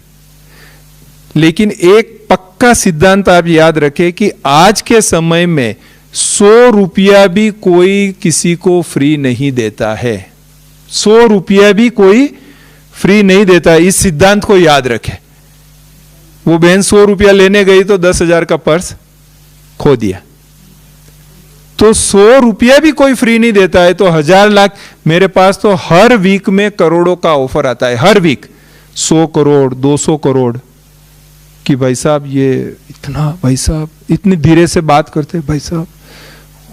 लेकिन एक पक्का सिद्धांत आप याद रखें कि आज के समय में 100 रुपया भी कोई किसी को फ्री नहीं देता है। 100 रुपया भी कोई फ्री नहीं देता है। इस सिद्धांत को याद रखें। वो बहन 100 रुपया लेने गई तो 10,000 का पर्स खो दिया। तो 100 रुपया भी कोई फ्री नहीं देता है, तो 1,000 लाख। मेरे पास तो हर वीक में करोड़ों का ऑफर आता है, हर वीक 100 करोड़ 200 करोड़ कि भाई साहब ये इतना, भाई साहब इतनी धीरे से बात करते, भाई साहब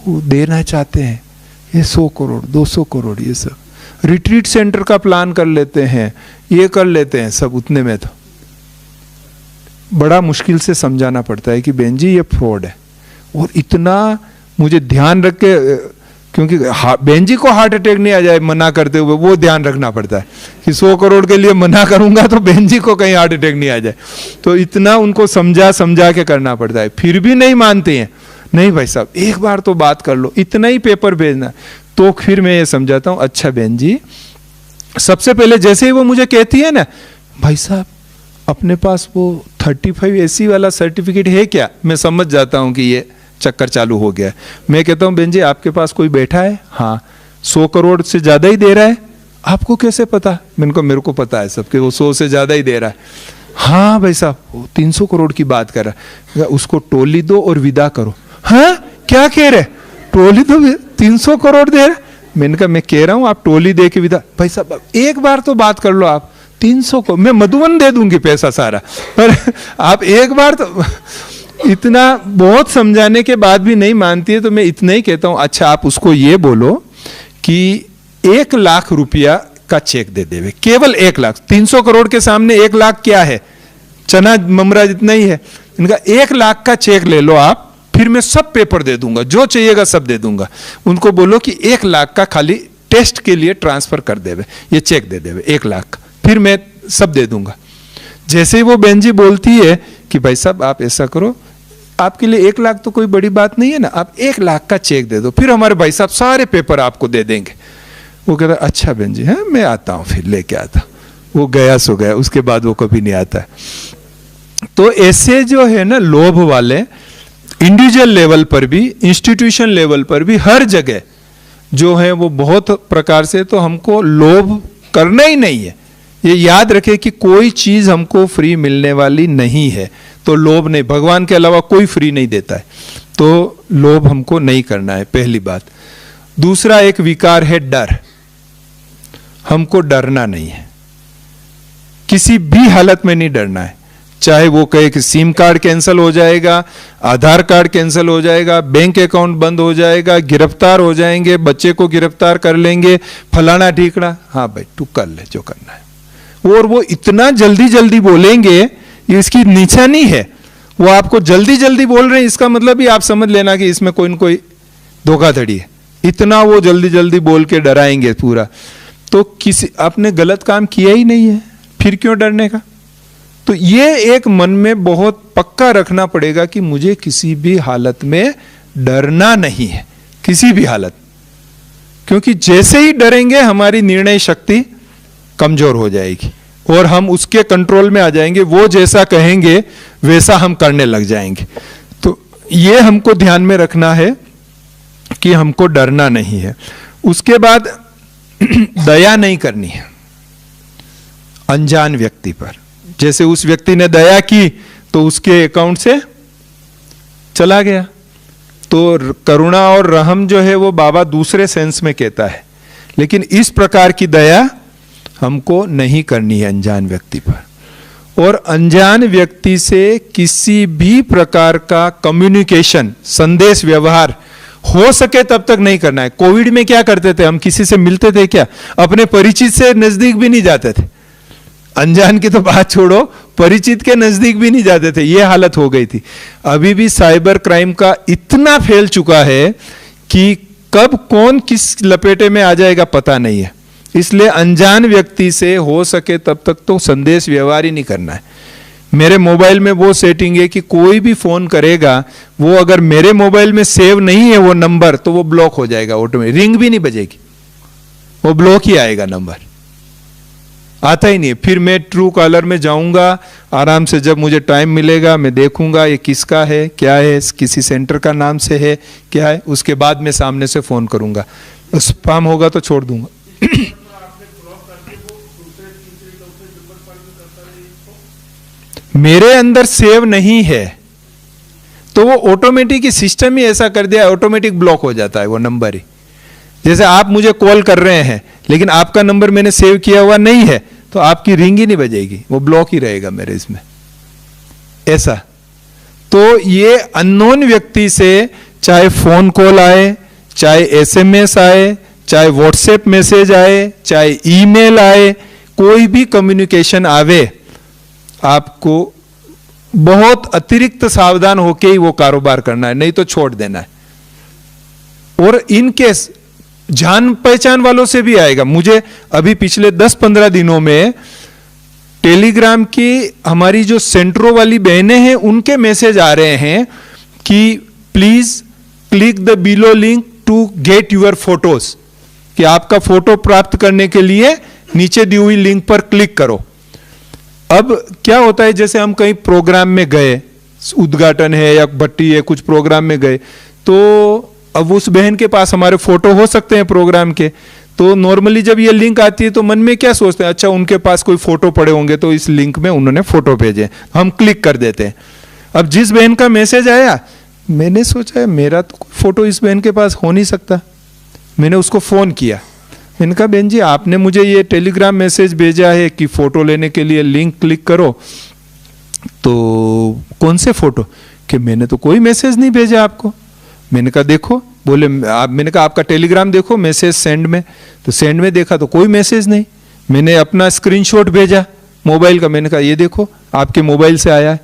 वो देना चाहते हैं ये 100 करोड़ 200 करोड़, ये सब रिट्रीट सेंटर का प्लान कर लेते हैं, ये कर लेते हैं, सब उतने में। तो बड़ा मुश्किल से समझाना पड़ता है कि बहन जी ये फ्रॉड है। और इतना मुझे ध्यान रख के, क्योंकि बहन जी को हार्ट अटैक नहीं आ जाए मना करते हुए, वो ध्यान रखना पड़ता है कि 100 करोड़ के लिए मना करूंगा तो बहन जी को कहीं हार्ट अटैक नहीं आ जाए। तो इतना उनको समझा के करना पड़ता है। फिर भी नहीं मानते हैं। नहीं भाई साहब एक बार तो बात कर लो, इतना ही पेपर भेजना। तो फिर मैं ये समझाता हूं, अच्छा बहन जी, सबसे पहले जैसे ही वो मुझे कहती है ना, भाई साहब अपने पास वो 35 AC वाला सर्टिफिकेट है क्या, मैं समझ जाता हूं कि ये चक्कर चालू हो गया। मैं कहता हूं बहन जी आपके पास कोई बैठा है? हाँ। 100 करोड़ से ज्यादा ही दे रहा है? आपको कैसे पता? मेरे को पता है सबके, वो 100 से ज्यादा ही दे रहा है। हाँ भाई साहब वो 300 करोड़ की बात कर रहा है, उसको टोली दो और विदा करो। हाँ क्या कह रहे? टोली दो, 300 करोड़ दे रहा? मैंने कहा मैं कह रहा हूं आप टोली दे के विदा। भाई साहब एक बार तो बात कर लो आप, 300 को मैं मधुबन दे दूंगी पैसा सारा, पर आप एक बार तो। इतना बहुत समझाने के बाद भी नहीं मानती है, तो मैं इतना ही कहता हूं, अच्छा आप उसको ये बोलो कि 1 लाख रुपया का चेक दे देवे, केवल 1 लाख। 300 करोड़ के सामने 1 लाख क्या है, चना ममरा जितना ही है। इनका 1 लाख का चेक ले लो आप, फिर मैं सब पेपर दे दूंगा, जो चाहिएगा सब दे दूंगा। उनको बोलो कि 1 लाख का खाली टेस्ट के लिए ट्रांसफर कर देवे, ये चेक दे देवे 1 लाख, फिर मैं सब दे दूंगा। जैसे ही वो बहन जी बोलती है कि भाई साहब आप ऐसा करो, आपके लिए 1 लाख तो कोई बड़ी बात नहीं है ना, आप 1 लाख का चेक दे दो, फिर हमारे भाई साहब सारे पेपर आपको दे देंगे। वो कहता अच्छा बहन जी, है मैं आता हूं, फिर लेके आता। वो गया सो गया, उसके बाद वो कभी नहीं आता है। तो ऐसे जो है ना लोभ वाले, इंडिविजुअल लेवल पर भी, इंस्टीट्यूशन लेवल पर भी, हर जगह जो है वो बहुत प्रकार से, तो हमको लोभ करना ही नहीं है। ये याद रखे कि कोई चीज हमको फ्री मिलने वाली नहीं है। तो लोभ नहीं, भगवान के अलावा कोई फ्री नहीं देता है, तो लोभ हमको नहीं करना है, पहली बात। दूसरा एक विकार है डर, हमको डरना नहीं है, किसी भी हालत में नहीं डरना है। चाहे वो कहे कि सिम कार्ड कैंसिल हो जाएगा, आधार कार्ड कैंसिल हो जाएगा, बैंक अकाउंट बंद हो जाएगा, गिरफ्तार हो जाएंगे, बच्चे को गिरफ्तार कर लेंगे, फलाना ठीकड़ा, हाँ भाई तू कर ले जो करना है। और वो इतना जल्दी जल्दी बोलेंगे, ये इसकी निशानी है, वो आपको जल्दी जल्दी बोल रहे हैं, इसका मतलब भी आप समझ लेना कि इसमें कोई न कोई धोखाधड़ी है। इतना वो जल्दी जल्दी बोल के डराएंगे पूरा, तो किसी आपने गलत काम किया ही नहीं है, फिर क्यों डरने का। तो ये एक मन में बहुत पक्का रखना पड़ेगा कि मुझे किसी भी हालत में डरना नहीं है, किसी भी हालत, क्योंकि जैसे ही डरेंगे हमारी निर्णय शक्ति कमजोर हो जाएगी और हम उसके कंट्रोल में आ जाएंगे, वो जैसा कहेंगे वैसा हम करने लग जाएंगे। तो ये हमको ध्यान में रखना है कि हमको डरना नहीं है। उसके बाद दया नहीं करनी है अनजान व्यक्ति पर। जैसे उस व्यक्ति ने दया की तो उसके अकाउंट से चला गया, तो करुणा और रहम जो है वो बाबा दूसरे सेंस में कहता है, लेकिन इस प्रकार की दया हमको नहीं करनी है अनजान व्यक्ति पर। और अनजान व्यक्ति से किसी भी प्रकार का कम्युनिकेशन, संदेश व्यवहार हो सके तब तक नहीं करना है। कोविड में क्या करते थे, हम किसी से मिलते थे क्या, अपने परिचित से नजदीक भी नहीं जाते थे, अनजान की तो बात छोड़ो, परिचित के नजदीक भी नहीं जाते थे, ये हालत हो गई थी। अभी भी साइबर क्राइम का इतना फैल चुका है कि कब कौन किस लपेटे में आ जाएगा पता नहीं है। इसलिए अनजान व्यक्ति से हो सके तब तक तो संदेश व्यवहार ही नहीं करना है। मेरे मोबाइल में वो सेटिंग है कि कोई भी फोन करेगा, वो अगर मेरे मोबाइल में सेव नहीं है वो नंबर, तो वो ब्लॉक हो जाएगा ऑटोमेटिक, रिंग भी नहीं बजेगी, वो ब्लॉक ही आएगा, नंबर आता ही नहीं है। फिर मैं ट्रू कॉलर में जाऊंगा आराम से, जब मुझे टाइम मिलेगा मैं देखूंगा ये किसका है, क्या है, किसी सेंटर का नाम से है, क्या है, उसके बाद मैं सामने से फोन करूंगा। स्पैम होगा तो छोड़ दूंगा। मेरे अंदर सेव नहीं है तो वो ऑटोमेटिक ही सिस्टम ही ऐसा कर दिया, ऑटोमेटिक ब्लॉक हो जाता है वो नंबर ही। जैसे आप मुझे कॉल कर रहे हैं लेकिन आपका नंबर मैंने सेव किया हुआ नहीं है, तो आपकी रिंग ही नहीं बजेगी, वो ब्लॉक ही रहेगा मेरे इसमें, ऐसा। तो ये अननोन व्यक्ति से चाहे फोन कॉल आए, चाहे एसएमएस आए, चाहे व्हाट्सएप मैसेज आए, चाहे ईमेल आए, कोई भी कम्युनिकेशन आवे, आपको बहुत अतिरिक्त सावधान होके ही वो कारोबार करना है, नहीं तो छोड़ देना है। और इनकेस जान पहचान वालों से भी आएगा। मुझे अभी पिछले 10-15 दिनों में टेलीग्राम की हमारी जो सेंटरों वाली बहनें हैं उनके मैसेज आ रहे हैं कि please click the below link to get your photos, कि आपका फोटो प्राप्त करने के लिए नीचे दी हुई लिंक पर क्लिक करो। अब क्या होता है, जैसे हम कहीं प्रोग्राम में गए, उद्घाटन है या भट्टी है, कुछ प्रोग्राम में गए, तो अब उस बहन के पास हमारे फोटो हो सकते हैं प्रोग्राम के, तो नॉर्मली जब ये लिंक आती है तो मन में क्या सोचते हैं, अच्छा उनके पास कोई फोटो पड़े होंगे तो इस लिंक में उन्होंने फोटो भेजे, हम क्लिक कर देते हैं। अब जिस बहन का मैसेज आया, मैंने सोचा है मेरा तो कोई फोटो इस बहन के पास हो नहीं सकता, मैंने उसको फोन किया, मैंने कहा बहन जी आपने मुझे ये टेलीग्राम मैसेज भेजा है कि फोटो लेने के लिए लिंक क्लिक करो, तो कौन से फोटो, कि मैंने तो कोई मैसेज नहीं भेजा आपको। मैंने कहा देखो, बोले मैंने कहा आपका टेलीग्राम देखो मैसेज सेंड में, तो सेंड में देखा तो कोई मैसेज नहीं। मैंने अपना स्क्रीनशॉट भेजा मोबाइल का, मैंने कहा ये देखो आपके मोबाइल से आया है,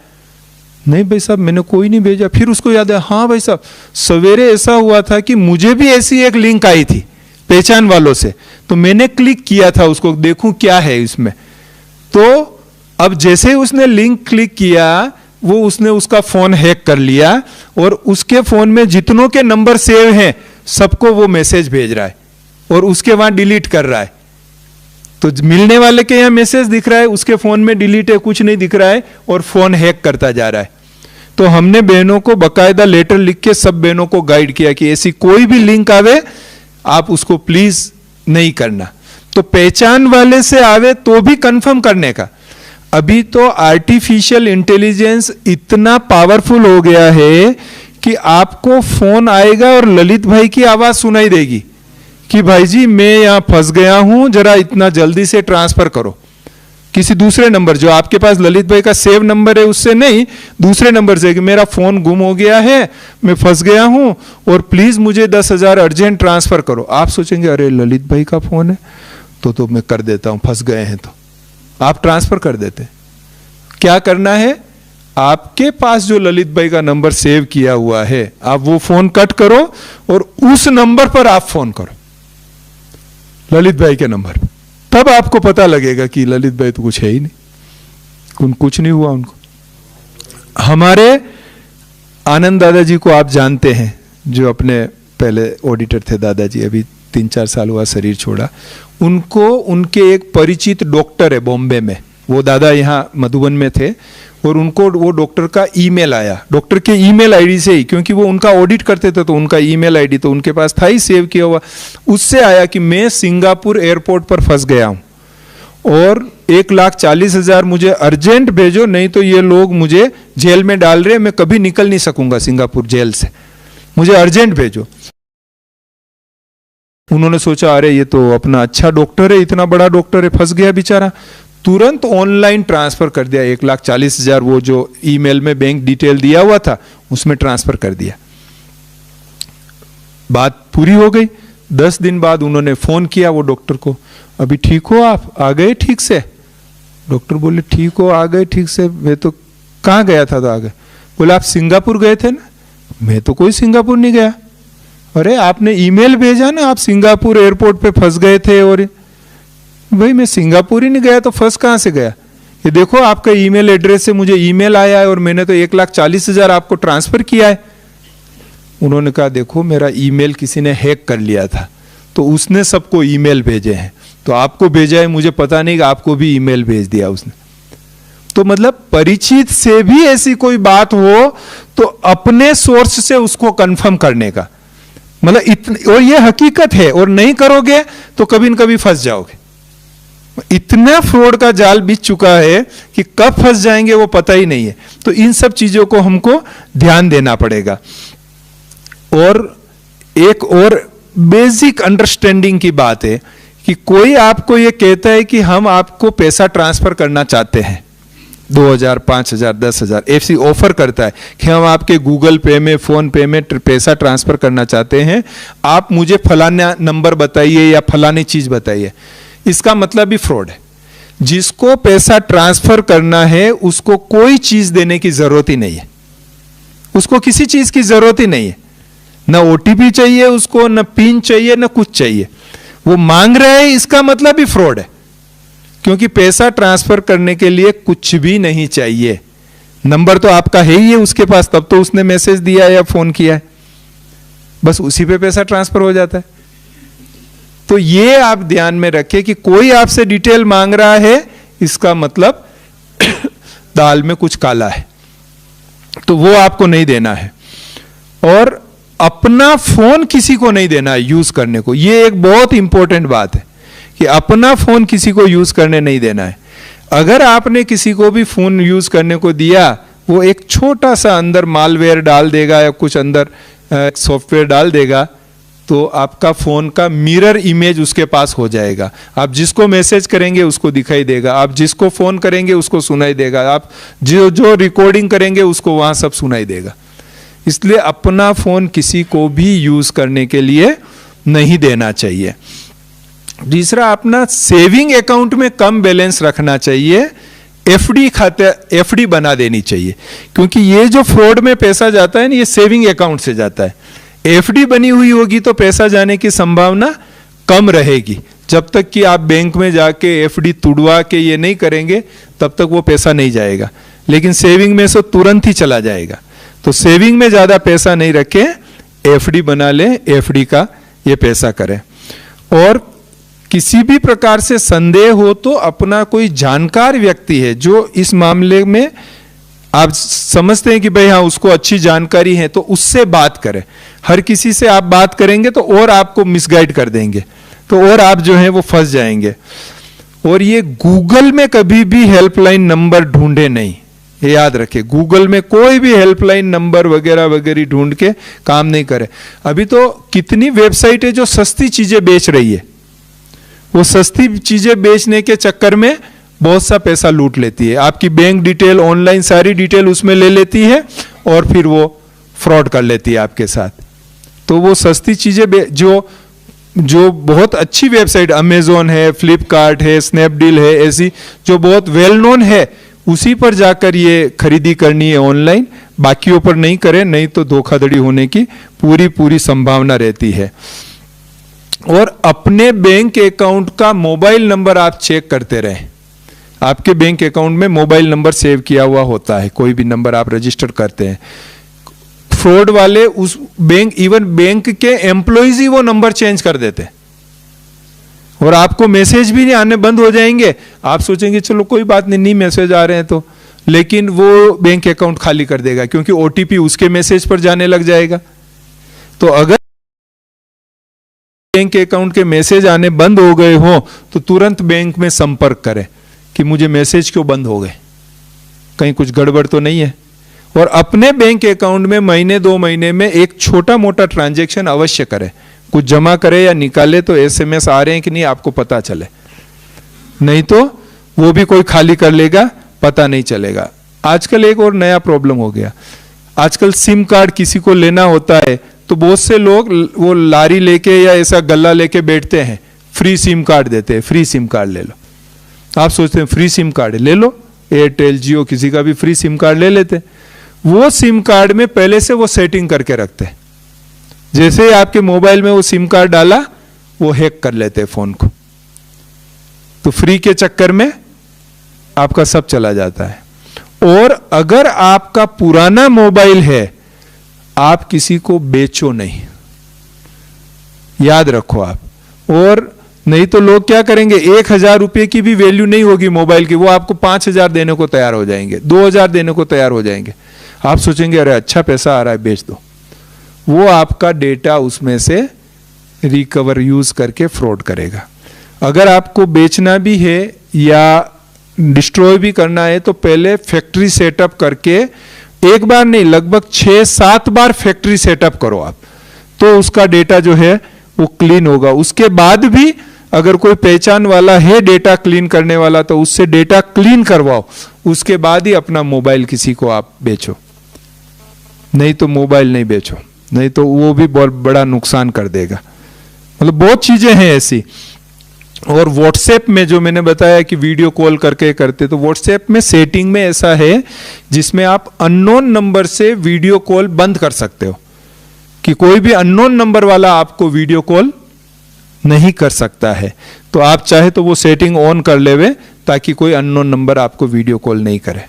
नहीं भाई साहब मैंने कोई नहीं भेजा। फिर उसको याद है, हाँ भाई साहब सवेरे ऐसा हुआ था कि मुझे भी ऐसी एक लिंक आई थी पहचान वालों से, तो मैंने क्लिक किया था उसको, देखूं क्या है इसमें। तो अब जैसे ही उसने लिंक क्लिक किया, वो उसने उसका फोन हैक कर लिया और उसके फोन में जितनों के नंबर सेव हैं सबको वो मैसेज भेज रहा है और उसके वहां डिलीट कर रहा है। तो मिलने वाले के यहां मैसेज दिख रहा है, उसके फोन में डिलीट है, कुछ नहीं दिख रहा है और फोन हैक करता जा रहा है। तो हमने बहनों को बकायदा लेटर लिख के सब बहनों को गाइड किया कि ऐसी कोई भी लिंक आवे आप उसको प्लीज नहीं करना। तो पहचान वाले से आवे तो भी कंफर्म करने का, अभी तो आर्टिफिशियल इंटेलिजेंस इतना पावरफुल हो गया है कि आपको फोन आएगा और ललित भाई की आवाज सुनाई देगी कि भाई जी मैं यहां फंस गया हूं, जरा इतना जल्दी से ट्रांसफर करो किसी दूसरे नंबर, जो आपके पास ललित भाई का सेव नंबर है उससे नहीं, दूसरे नंबर से कि मेरा फोन गुम हो गया है, मैं फंस गया हूं और प्लीज मुझे 10,000 अर्जेंट ट्रांसफर करो। आप सोचेंगे अरे ललित भाई का फोन है तो मैं कर देता हूं, फंस गए हैं, तो आप ट्रांसफर कर देते। क्या करना है, आपके पास जो ललित भाई का नंबर सेव किया हुआ है आप वो फोन कट करो और उस नंबर पर आप फोन करो ललित भाई के नंबर पर, तब आपको पता लगेगा कि ललित भाई तो कुछ है ही नहीं, कुछ नहीं हुआ उनको। हमारे आनंद दादाजी को आप जानते हैं, जो अपने पहले ऑडिटर थे दादाजी, अभी 3-4 साल हुआ शरीर छोड़ा। उनको उनके एक परिचित डॉक्टर है बॉम्बे में, वो दादा यहाँ मधुबन में थे, और उनको वो डॉक्टर का ईमेल आया, डॉक्टर के ईमेल आईडी से ही, क्योंकि वो उनका ऑडिट करते थे तो उनका ईमेल आईडी तो उनके पास था ही सेव किया हुआ। उससे आया कि मैं सिंगापुर एयरपोर्ट पर फंस गया हूं और 1,40,000 मुझे अर्जेंट भेजो, नहीं तो ये लोग मुझे जेल में डाल रहे, मैं कभी निकल नहीं सकूंगा सिंगापुर जेल से, मुझे अर्जेंट भेजो। उन्होंने सोचा अरे ये तो अपना अच्छा डॉक्टर है, इतना बड़ा डॉक्टर है, फंस गया बेचारा। तुरंत ऑनलाइन ट्रांसफर कर दिया 1,40,000, वो जो ईमेल में बैंक डिटेल दिया हुआ था उसमें ट्रांसफर कर दिया। बात पूरी हो गई। 10 दिन बाद उन्होंने फोन किया वो डॉक्टर को, अभी ठीक हो आप, आ गए ठीक से? डॉक्टर बोले ठीक हो, आ गए ठीक से। मैं तो कहाँ गया था तो आ गए। बोले आप सिंगापुर गए थे ना? मैं तो कोई सिंगापुर नहीं गया। अरे आपने ईमेल भेजा ना, आप सिंगापुर एयरपोर्ट पे फंस गए थे। और भाई मैं सिंगापुर ही नहीं गया तो फंस कहाँ से गया? ये देखो आपका ईमेल एड्रेस से मुझे ईमेल आया है और मैंने तो 1,40,000 आपको ट्रांसफर किया है। उन्होंने कहा देखो मेरा ईमेल किसी ने हैक कर लिया था तो उसने सबको ईमेल भेजे हैं, तो आपको भेजा है मुझे पता नहीं कि आपको भी ईमेल भेज दिया उसने। तो मतलब परिचित से भी ऐसी कोई बात हो तो अपने सोर्स से उसको कंफर्म करने का, मतलब और ये हकीकत है, और नहीं करोगे तो कभी न कभी फंस जाओगे। इतना फ्रॉड का जाल बिछ चुका है कि कब फंस जाएंगे वो पता ही नहीं है। तो इन सब चीजों को हमको ध्यान देना पड़ेगा। और एक और बेसिक अंडरस्टैंडिंग की बात है कि कोई आपको ये कहता है कि हम आपको पैसा ट्रांसफर करना चाहते हैं, 2,000, 5,000, 10,000 ऐसी ऑफर करता है कि हम आपके गूगल पे में, फोन पे में पैसा ट्रांसफर करना चाहते हैं, आप मुझे फलाना नंबर बताइए या फलानी चीज बताइए। इसका मतलब भी फ्रॉड है। जिसको पैसा ट्रांसफर करना है उसको कोई चीज देने की जरूरत ही नहीं है, उसको किसी चीज की जरूरत ही नहीं है, ना ओटीपी चाहिए उसको, ना पिन चाहिए, ना कुछ चाहिए। वो मांग रहा है, इसका मतलब भी फ्रॉड है, क्योंकि पैसा ट्रांसफर करने के लिए कुछ भी नहीं चाहिए। नंबर तो आपका है ही है उसके पास, तब तो उसने मैसेज दिया या फोन किया है, बस उसी पे पैसा ट्रांसफर हो जाता है। तो ये आप ध्यान में रखें कि कोई आपसे डिटेल मांग रहा है, इसका मतलब दाल में कुछ काला है, तो वो आपको नहीं देना है। और अपना फोन किसी को नहीं देना है यूज करने को। ये एक बहुत इंपॉर्टेंट बात है कि अपना फोन किसी को यूज करने नहीं देना है। अगर आपने किसी को भी फोन यूज करने को दिया, वो एक छोटा सा अंदर मालवेयर डाल देगा या कुछ अंदर सॉफ्टवेयर डाल देगा, तो आपका फोन का मिरर इमेज उसके पास हो जाएगा। आप जिसको मैसेज करेंगे उसको दिखाई देगा, आप जिसको फोन करेंगे उसको सुनाई देगा, आप जो रिकॉर्डिंग करेंगे उसको वहां सब सुनाई देगा। इसलिए अपना फोन किसी को भी यूज करने के लिए नहीं देना चाहिए। दूसरा, अपना सेविंग अकाउंट में कम बैलेंस रखना चाहिए, एफडी खाते एफडी बना देनी चाहिए, क्योंकि ये जो फ्रॉड में पैसा जाता है ना, ये सेविंग अकाउंट से जाता है। एफडी बनी हुई होगी तो पैसा जाने की संभावना कम रहेगी। जब तक कि आप बैंक में जाके एफडी तुड़वा के ये नहीं करेंगे तब तक वो पैसा नहीं जाएगा, लेकिन सेविंग में से तुरंत ही चला जाएगा। तो सेविंग में ज्यादा पैसा नहीं रखें, एफडी बना लें, एफडी का ये पैसा करें। और किसी भी प्रकार से संदेह हो तो अपना कोई जानकार व्यक्ति है जो इस मामले में आप समझते हैं कि भाई हाँ उसको अच्छी जानकारी है, तो उससे बात करें। हर किसी से आप बात करेंगे तो और आपको मिसगाइड कर देंगे, तो और आप जो है वो फंस जाएंगे। और ये गूगल में कभी भी हेल्पलाइन नंबर ढूंढे नहीं, ये याद रखे। गूगल में कोई भी हेल्पलाइन नंबर वगैरह वगैरह ढूंढ के काम नहीं करे। अभी तो कितनी वेबसाइट है जो सस्ती चीजें बेच रही है, वो सस्ती चीजें बेचने के चक्कर में बहुत सा पैसा लूट लेती है। आपकी बैंक डिटेल, ऑनलाइन सारी डिटेल उसमें ले लेती है और फिर वो फ्रॉड कर लेती है आपके साथ। तो वो सस्ती चीजें जो बहुत अच्छी वेबसाइट, अमेजोन है, फ्लिपकार्ट है, स्नैपडील है, ऐसी जो बहुत वेल नोन है, उसी पर जाकर ये खरीदी करनी है ऑनलाइन, बाकियों पर नहीं करें, नहीं तो धोखाधड़ी होने की पूरी संभावना रहती है। और अपने बैंक अकाउंट का मोबाइल नंबर आप चेक करते रहें। आपके बैंक अकाउंट में मोबाइल नंबर सेव किया हुआ होता है, कोई भी नंबर आप रजिस्टर करते हैं। फ्रॉड वाले उस बैंक, इवन बैंक के एम्प्लॉइज ही वो नंबर चेंज कर देते हैं और आपको मैसेज भी नहीं आने बंद हो जाएंगे। आप सोचेंगे चलो कोई बात नहीं मैसेज आ रहे हैं तो, लेकिन वो बैंक अकाउंट खाली कर देगा क्योंकि ओटीपी उसके मैसेज पर जाने लग जाएगा। तो अगर बैंक अकाउंट के मैसेज आने बंद हो गए हो तो तुरंत बैंक में संपर्क करें कि मुझे मैसेज क्यों बंद हो गए, कहीं कुछ गड़बड़ तो नहीं है। और अपने बैंक अकाउंट में महीने 2 महीने में एक छोटा मोटा ट्रांजैक्शन अवश्य करें, कुछ जमा करे या निकाले तो एसएमएस आ रहे हैं कि नहीं आपको पता चले, नहीं तो वो भी कोई खाली कर लेगा, पता नहीं चलेगा। आजकल एक और नया प्रॉब्लम हो गया, आजकल सिम कार्ड किसी को लेना होता है तो बहुत से लोग वो लारी लेके या ऐसा गल्ला लेके बैठते हैं, फ्री सिम कार्ड देते हैं, फ्री सिम कार्ड ले लो। आप सोचते हैं फ्री सिम कार्ड ले लो, एयरटेल जियो किसी का भी फ्री सिम कार्ड ले लेते हैं। वो सिम कार्ड में पहले से वो सेटिंग करके रखते हैं, जैसे ही आपके मोबाइल में वो सिम कार्ड डाला वो हैक कर लेते हैं फोन को, तो फ्री के चक्कर में आपका सब चला जाता है। और अगर आपका पुराना मोबाइल है, आप किसी को बेचो नहीं, याद रखो आप। और नहीं तो लोग क्या करेंगे, 1000 रुपए की भी वैल्यू नहीं होगी मोबाइल की, वो आपको 5000 देने को तैयार हो जाएंगे, 2000 देने को तैयार हो जाएंगे। आप सोचेंगे अरे अच्छा पैसा आ रहा है बेच दो, वो आपका डेटा उसमें से रिकवर यूज करके फ्रॉड करेगा। अगर आपको बेचना भी है या डिस्ट्रॉय भी करना है तो पहले फैक्ट्री सेटअप करके, एक बार नहीं लगभग 6-7 बार फैक्ट्री सेटअप करो आप, तो उसका डेटा जो है वो क्लीन होगा। उसके बाद भी अगर कोई पहचान वाला है डेटा क्लीन करने वाला तो उससे डेटा क्लीन करवाओ, उसके बाद ही अपना मोबाइल किसी को आप बेचो, नहीं तो मोबाइल नहीं बेचो, नहीं तो वो भी बहुत बड़ा नुकसान कर देगा। मतलब बहुत चीजें हैं ऐसी। और व्हाट्सएप में जो मैंने बताया कि वीडियो कॉल करके करते, तो व्हाट्सएप में सेटिंग में ऐसा है जिसमें आप अननोन नंबर से वीडियो कॉल बंद कर सकते हो कि कोई भी अननोन नंबर वाला आपको वीडियो कॉल नहीं कर सकता है। तो आप चाहे तो वो सेटिंग ऑन कर लेवे ताकि कोई अननोन नंबर आपको वीडियो कॉल नहीं करे।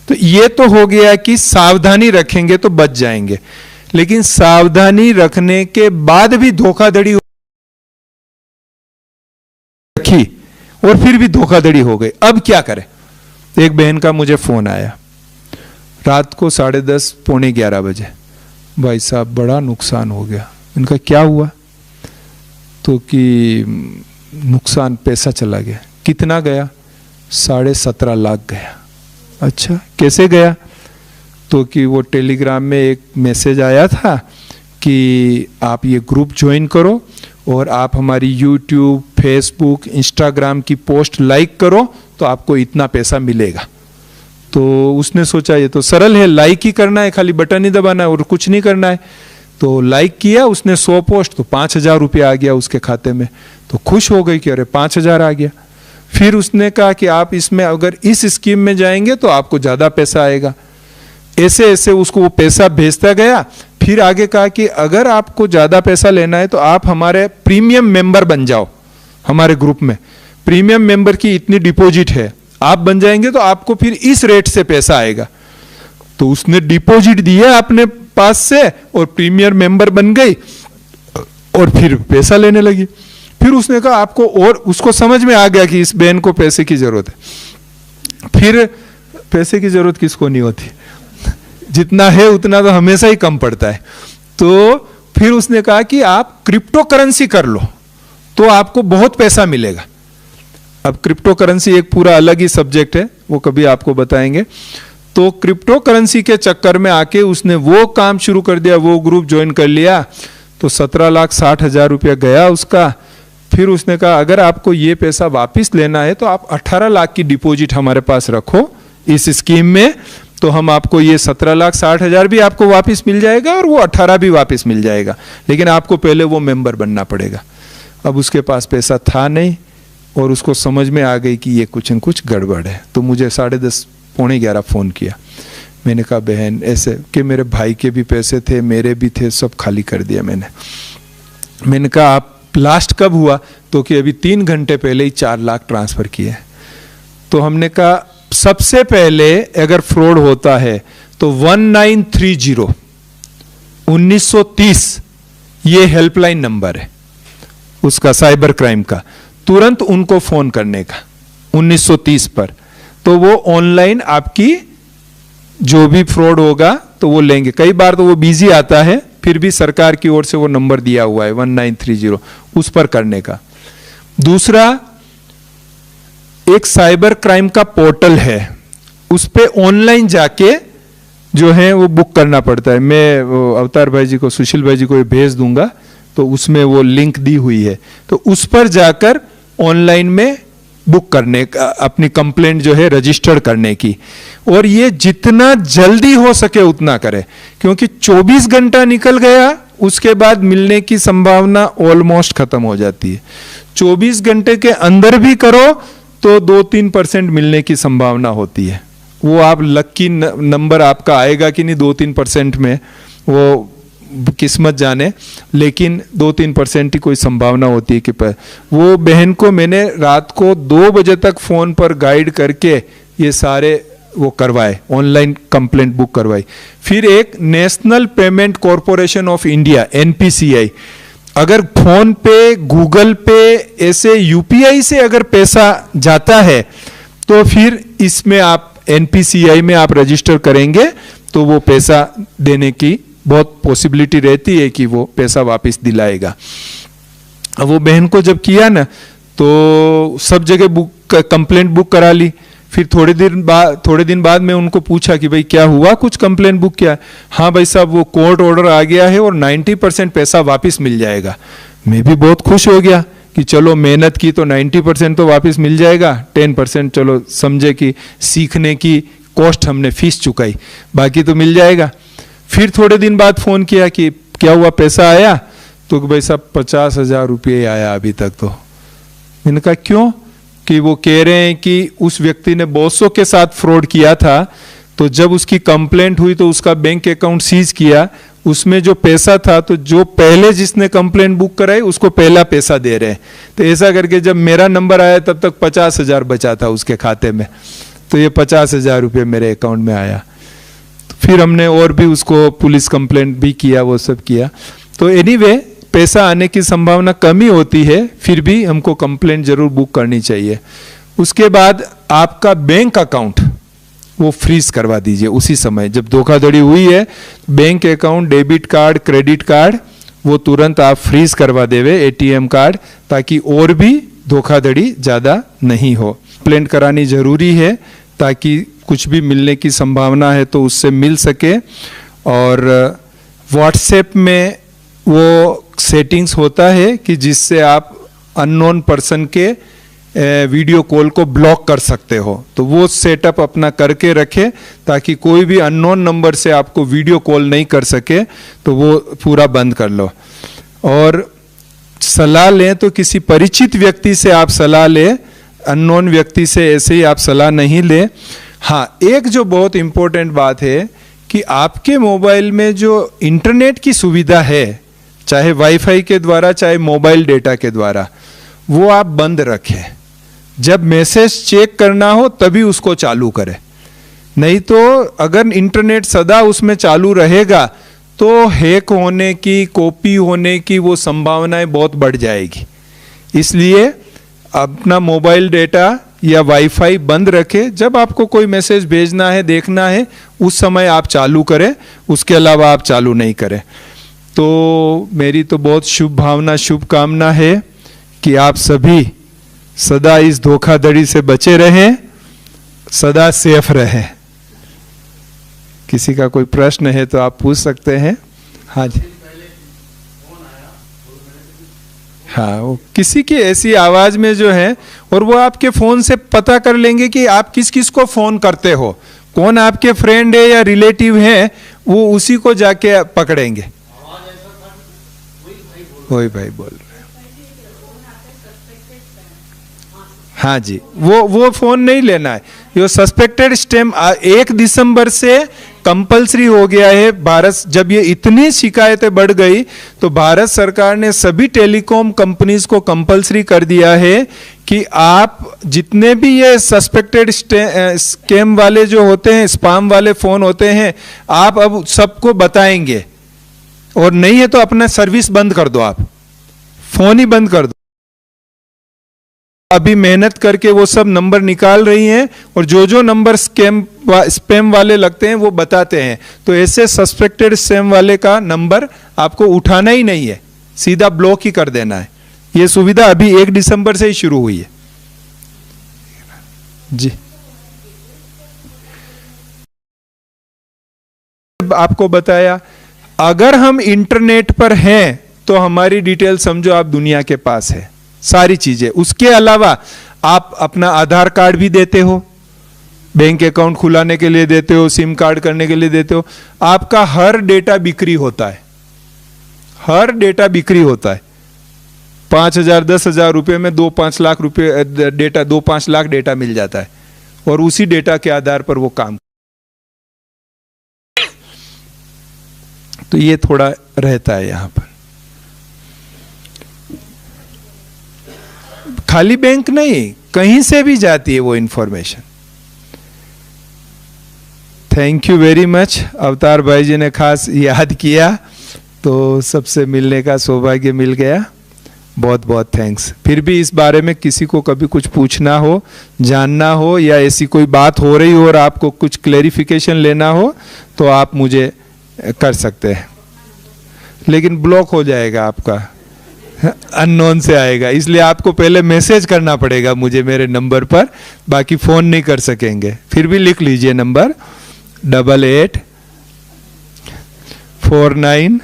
तो ये तो हो गया कि सावधानी रखेंगे तो बच जाएंगे, लेकिन सावधानी रखने के बाद भी धोखाधड़ी रखी और फिर भी धोखाधड़ी हो गई, अब क्या करें। एक बहन का मुझे फोन आया रात को 10:30 पौने 11 बजे, भाई साहब बड़ा नुकसान हो गया। इनका क्या हुआ तो कि नुकसान, पैसा चला गया। कितना गया? 17.5 लाख गया। अच्छा कैसे गया? तो कि वो टेलीग्राम में एक मैसेज आया था कि आप ये ग्रुप ज्वाइन करो और आप हमारी यूट्यूब, फेसबुक, इंस्टाग्राम की पोस्ट लाइक करो तो आपको इतना पैसा मिलेगा। तो उसने सोचा ये तो सरल है, लाइक ही करना है, खाली बटन ही दबाना है और कुछ नहीं करना है। तो लाइक किया उसने 100 पोस्ट, तो 5000 रुपया आ गया उसके खाते में। तो खुश हो गई कि अरे 5000 आ गया। फिर उसने कहा कि आप इसमें अगर इस स्कीम में जाएंगे तो आपको ज़्यादा पैसा आएगा। ऐसे ऐसे उसको वो पैसा भेजता गया। फिर आगे कहा कि अगर आपको ज़्यादा पैसा लेना है तो आप हमारे प्रीमियम मेंबर बन जाओ, हमारे ग्रुप में प्रीमियम मेंबर की इतनी डिपॉजिट है, आप बन जाएंगे तो आपको फिर इस रेट से पैसा आएगा। तो उसने डिपॉजिट दिया अपने पास से और प्रीमियर मेंबर बन गई और फिर पैसा लेने लगी। फिर उसने कहा आपको, और उसको समझ में आ गया कि इस बहन को पैसे की जरूरत है। फिर पैसे की जरूरत किसको नहीं होती, जितना है उतना तो हमेशा ही कम पड़ता है। तो फिर उसने कहा कि आप क्रिप्टो करेंसी कर लो तो आपको बहुत पैसा मिलेगा। अब क्रिप्टो करेंसी एक पूरा अलग ही सब्जेक्ट है, वो कभी आपको बताएंगे। तो क्रिप्टो करेंसी के चक्कर में आके उसने वो काम शुरू कर दिया, वो ग्रुप ज्वाइन कर लिया, तो 17,60,000 रुपया गया उसका। फिर उसने कहा अगर आपको ये पैसा वापस लेना है तो आप 18 लाख की डिपॉजिट हमारे पास रखो इस स्कीम में, तो हम आपको ये 17,60,000 भी आपको वापस मिल जाएगा और वो 18 भी वापस मिल जाएगा, लेकिन आपको पहले वो मेंबर बनना पड़ेगा। अब उसके पास पैसा था नहीं और उसको समझ में आ गई कि ये कुछ न कुछ गड़बड़ है, तो मुझे 10:30 पौने 11 फ़ोन किया। मैंने कहा बहन ऐसे कि मेरे भाई के भी पैसे थे, मेरे भी थे, सब खाली कर दिया मैंने कहा आप लास्ट कब हुआ? तो कि अभी 3 घंटे पहले ही 4 लाख ट्रांसफ़र किए। तो हमने कहा सबसे पहले अगर फ्रॉड होता है तो 1930 1930 ये हेल्पलाइन नंबर है उसका, साइबर क्राइम का, तुरंत उनको फोन करने का 1930 पर। तो वो ऑनलाइन आपकी जो भी फ्रॉड होगा तो वो लेंगे। कई बार तो वो बिजी आता है, फिर भी सरकार की ओर से वो नंबर दिया हुआ है 1930, उस पर करने का। दूसरा, एक साइबर क्राइम का पोर्टल है, उस पे ऑनलाइन जाके जो है वो बुक करना पड़ता है। मैं अवतार भाई जी को, सुशील भाई जी को ये भेज दूंगा, तो उसमें वो लिंक दी हुई है, तो उस पर जाकर ऑनलाइन में बुक करने का, अपनी कंप्लेंट जो है रजिस्टर करने की। और ये जितना जल्दी हो सके उतना करे, क्योंकि 24 घंटा निकल गया उसके बाद मिलने की संभावना ऑलमोस्ट खत्म हो जाती है। 24 घंटे के अंदर भी करो तो 2-3% मिलने की संभावना होती है। वो आप लक्की नंबर आपका आएगा कि नहीं 2-3% में, वो किस्मत जाने, लेकिन 2-3% ही कोई संभावना होती है कि वो बहन को मैंने रात को 2 बजे तक फोन पर गाइड करके ये सारे वो करवाए, ऑनलाइन कंप्लेंट बुक करवाई। फिर एक national payment corporation of India NPCI, अगर फोन पे, गूगल पे, ऐसे UPI से अगर पैसा जाता है तो फिर इसमें आप NPCI में आप रजिस्टर करेंगे तो वो पैसा देने की बहुत पॉसिबिलिटी रहती है कि वो पैसा वापस दिलाएगा। अब वो बहन को जब किया ना तो सब जगह कंप्लेंट बुक करा ली। फिर थोड़े दिन बाद मैं उनको पूछा कि भाई क्या हुआ, कुछ कंप्लेंट बुक किया? हाँ भाई साहब वो कोर्ट ऑर्डर आ गया है और 90% पैसा वापस मिल जाएगा। मैं भी बहुत खुश हो गया कि चलो मेहनत की तो 90% तो वापस मिल जाएगा, 10% चलो समझे कि सीखने की कॉस्ट हमने फीस चुकाई, बाकी तो मिल जाएगा। फिर थोड़े दिन बाद फोन किया कि क्या हुआ, पैसा आया? तो भाई साहब 50,000 रुपये आया अभी तक। तो मैंने कहा क्यों? कि वो कह रहे हैं कि उस व्यक्ति ने बॉसों के साथ फ्रॉड किया था, तो जब उसकी कंप्लेंट हुई तो उसका बैंक अकाउंट सीज किया, उसमें जो पैसा था तो जो पहले जिसने कंप्लेंट बुक कराई उसको पहला पैसा दे रहे हैं। तो ऐसा करके जब मेरा नंबर आया तब तक 50,000 बचा था उसके खाते में, तो ये 50,000 रुपये मेरे अकाउंट में आया। तो फिर हमने और भी उसको पुलिस कंप्लेंट भी किया, वो सब किया। तो एनीवे पैसा आने की संभावना कम ही होती है, फिर भी हमको कंप्लेंट जरूर बुक करनी चाहिए। उसके बाद आपका बैंक अकाउंट वो फ्रीज करवा दीजिए उसी समय जब धोखाधड़ी हुई है। Bank account, debit card, credit card वो तुरंत आप फ्रीज करवा देवे, ATM कार्ड, ताकि और भी धोखाधड़ी ज़्यादा नहीं हो। कंप्लेंट करानी जरूरी है ताकि कुछ भी मिलने की संभावना है तो उससे मिल सके। और व्हाट्सएप में वो सेटिंग्स होता है कि जिससे आप अननोन पर्सन के वीडियो कॉल को ब्लॉक कर सकते हो, तो वो सेटअप अपना करके रखें ताकि कोई भी अननोन नंबर से आपको वीडियो कॉल नहीं कर सके, तो वो पूरा बंद कर लो। और सलाह लें तो किसी परिचित व्यक्ति से आप सलाह लें, अननोन व्यक्ति से ऐसे ही आप सलाह नहीं लें। हाँ, एक जो बहुत इंपॉर्टेंट बात है कि आपके मोबाइल में जो इंटरनेट की सुविधा है, चाहे वाईफाई के द्वारा चाहे मोबाइल डेटा के द्वारा, वो आप बंद रखें। जब मैसेज चेक करना हो तभी उसको चालू करें, नहीं तो अगर इंटरनेट सदा उसमें चालू रहेगा तो हैक होने की, कॉपी होने की वो संभावनाएं बहुत बढ़ जाएगी। इसलिए अपना मोबाइल डेटा या वाईफाई बंद रखें। जब आपको कोई मैसेज भेजना है, देखना है, उस समय आप चालू करें, उसके अलावा आप चालू नहीं करें। तो मेरी तो बहुत शुभ भावना, शुभकामना है कि आप सभी सदा इस धोखाधड़ी से बचे रहें, सदा सेफ रहें। किसी का कोई प्रश्न है तो आप पूछ सकते हैं। हाँ जी। हाँ, वो किसी की ऐसी आवाज में जो है, और वो आपके फोन से पता कर लेंगे कि आप किस किस को फोन करते हो, कौन आपके फ्रेंड है या रिलेटिव है, वो उसी को जाके पकड़ेंगे। वही भाई बोल रहे हैं। हाँ जी, वो फोन नहीं लेना है। ये सस्पेक्टेड स्पैम 1 दिसंबर से कंपलसरी हो गया है। भारत, जब ये इतनी शिकायतें बढ़ गई तो भारत सरकार ने सभी टेलीकॉम कंपनीज को कंपलसरी कर दिया है कि आप जितने भी ये सस्पेक्टेड स्कैम वाले जो होते हैं, स्पैम वाले फोन होते हैं, आप अब सबको बताएंगे, और नहीं है तो अपना सर्विस बंद कर दो, आप फोन ही बंद कर दो। अभी मेहनत करके वो सब नंबर निकाल रही हैं, और जो जो नंबर स्पैम वाले लगते हैं वो बताते हैं। तो ऐसे सस्पेक्टेड स्पैम वाले का नंबर आपको उठाना ही नहीं है, सीधा ब्लॉक ही कर देना है। ये सुविधा अभी 1 दिसंबर से ही शुरू हुई है जी। आपको बताया, अगर हम इंटरनेट पर हैं तो हमारी डिटेल समझो आप दुनिया के पास है, सारी चीजें। उसके अलावा आप अपना आधार कार्ड भी देते हो, बैंक अकाउंट खुलाने के लिए देते हो, सिम कार्ड करने के लिए देते हो। आपका हर डेटा बिक्री होता है, हर डेटा बिक्री होता है। 5,000 10,000 रुपए में 2-5 लाख रुपए डेटा, 2-5 लाख डेटा मिल जाता है, और उसी डेटा के आधार पर वो काम। तो ये थोड़ा रहता है यहां पर। खाली बैंक नहीं, कहीं से भी जाती है वो information. Thank you very much. अवतार भाई जी ने खास याद किया तो सबसे मिलने का सौभाग्य मिल गया। बहुत बहुत थैंक्स। फिर भी इस बारे में किसी को कभी कुछ पूछना हो, जानना हो, या ऐसी कोई बात हो रही हो और आपको कुछ क्लेरिफिकेशन लेना हो तो आप मुझे कर सकते हैं, लेकिन ब्लॉक हो जाएगा आपका, अननोन से आएगा, इसलिए आपको पहले मैसेज करना पड़ेगा मुझे मेरे नंबर पर, बाकी फ़ोन नहीं कर सकेंगे। फिर भी लिख लीजिए नंबर 88 49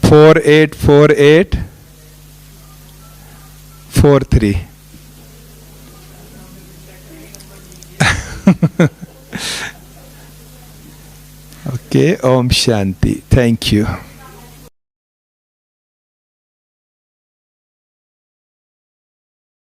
4848 43। ओके, ओम शांति। Thank you.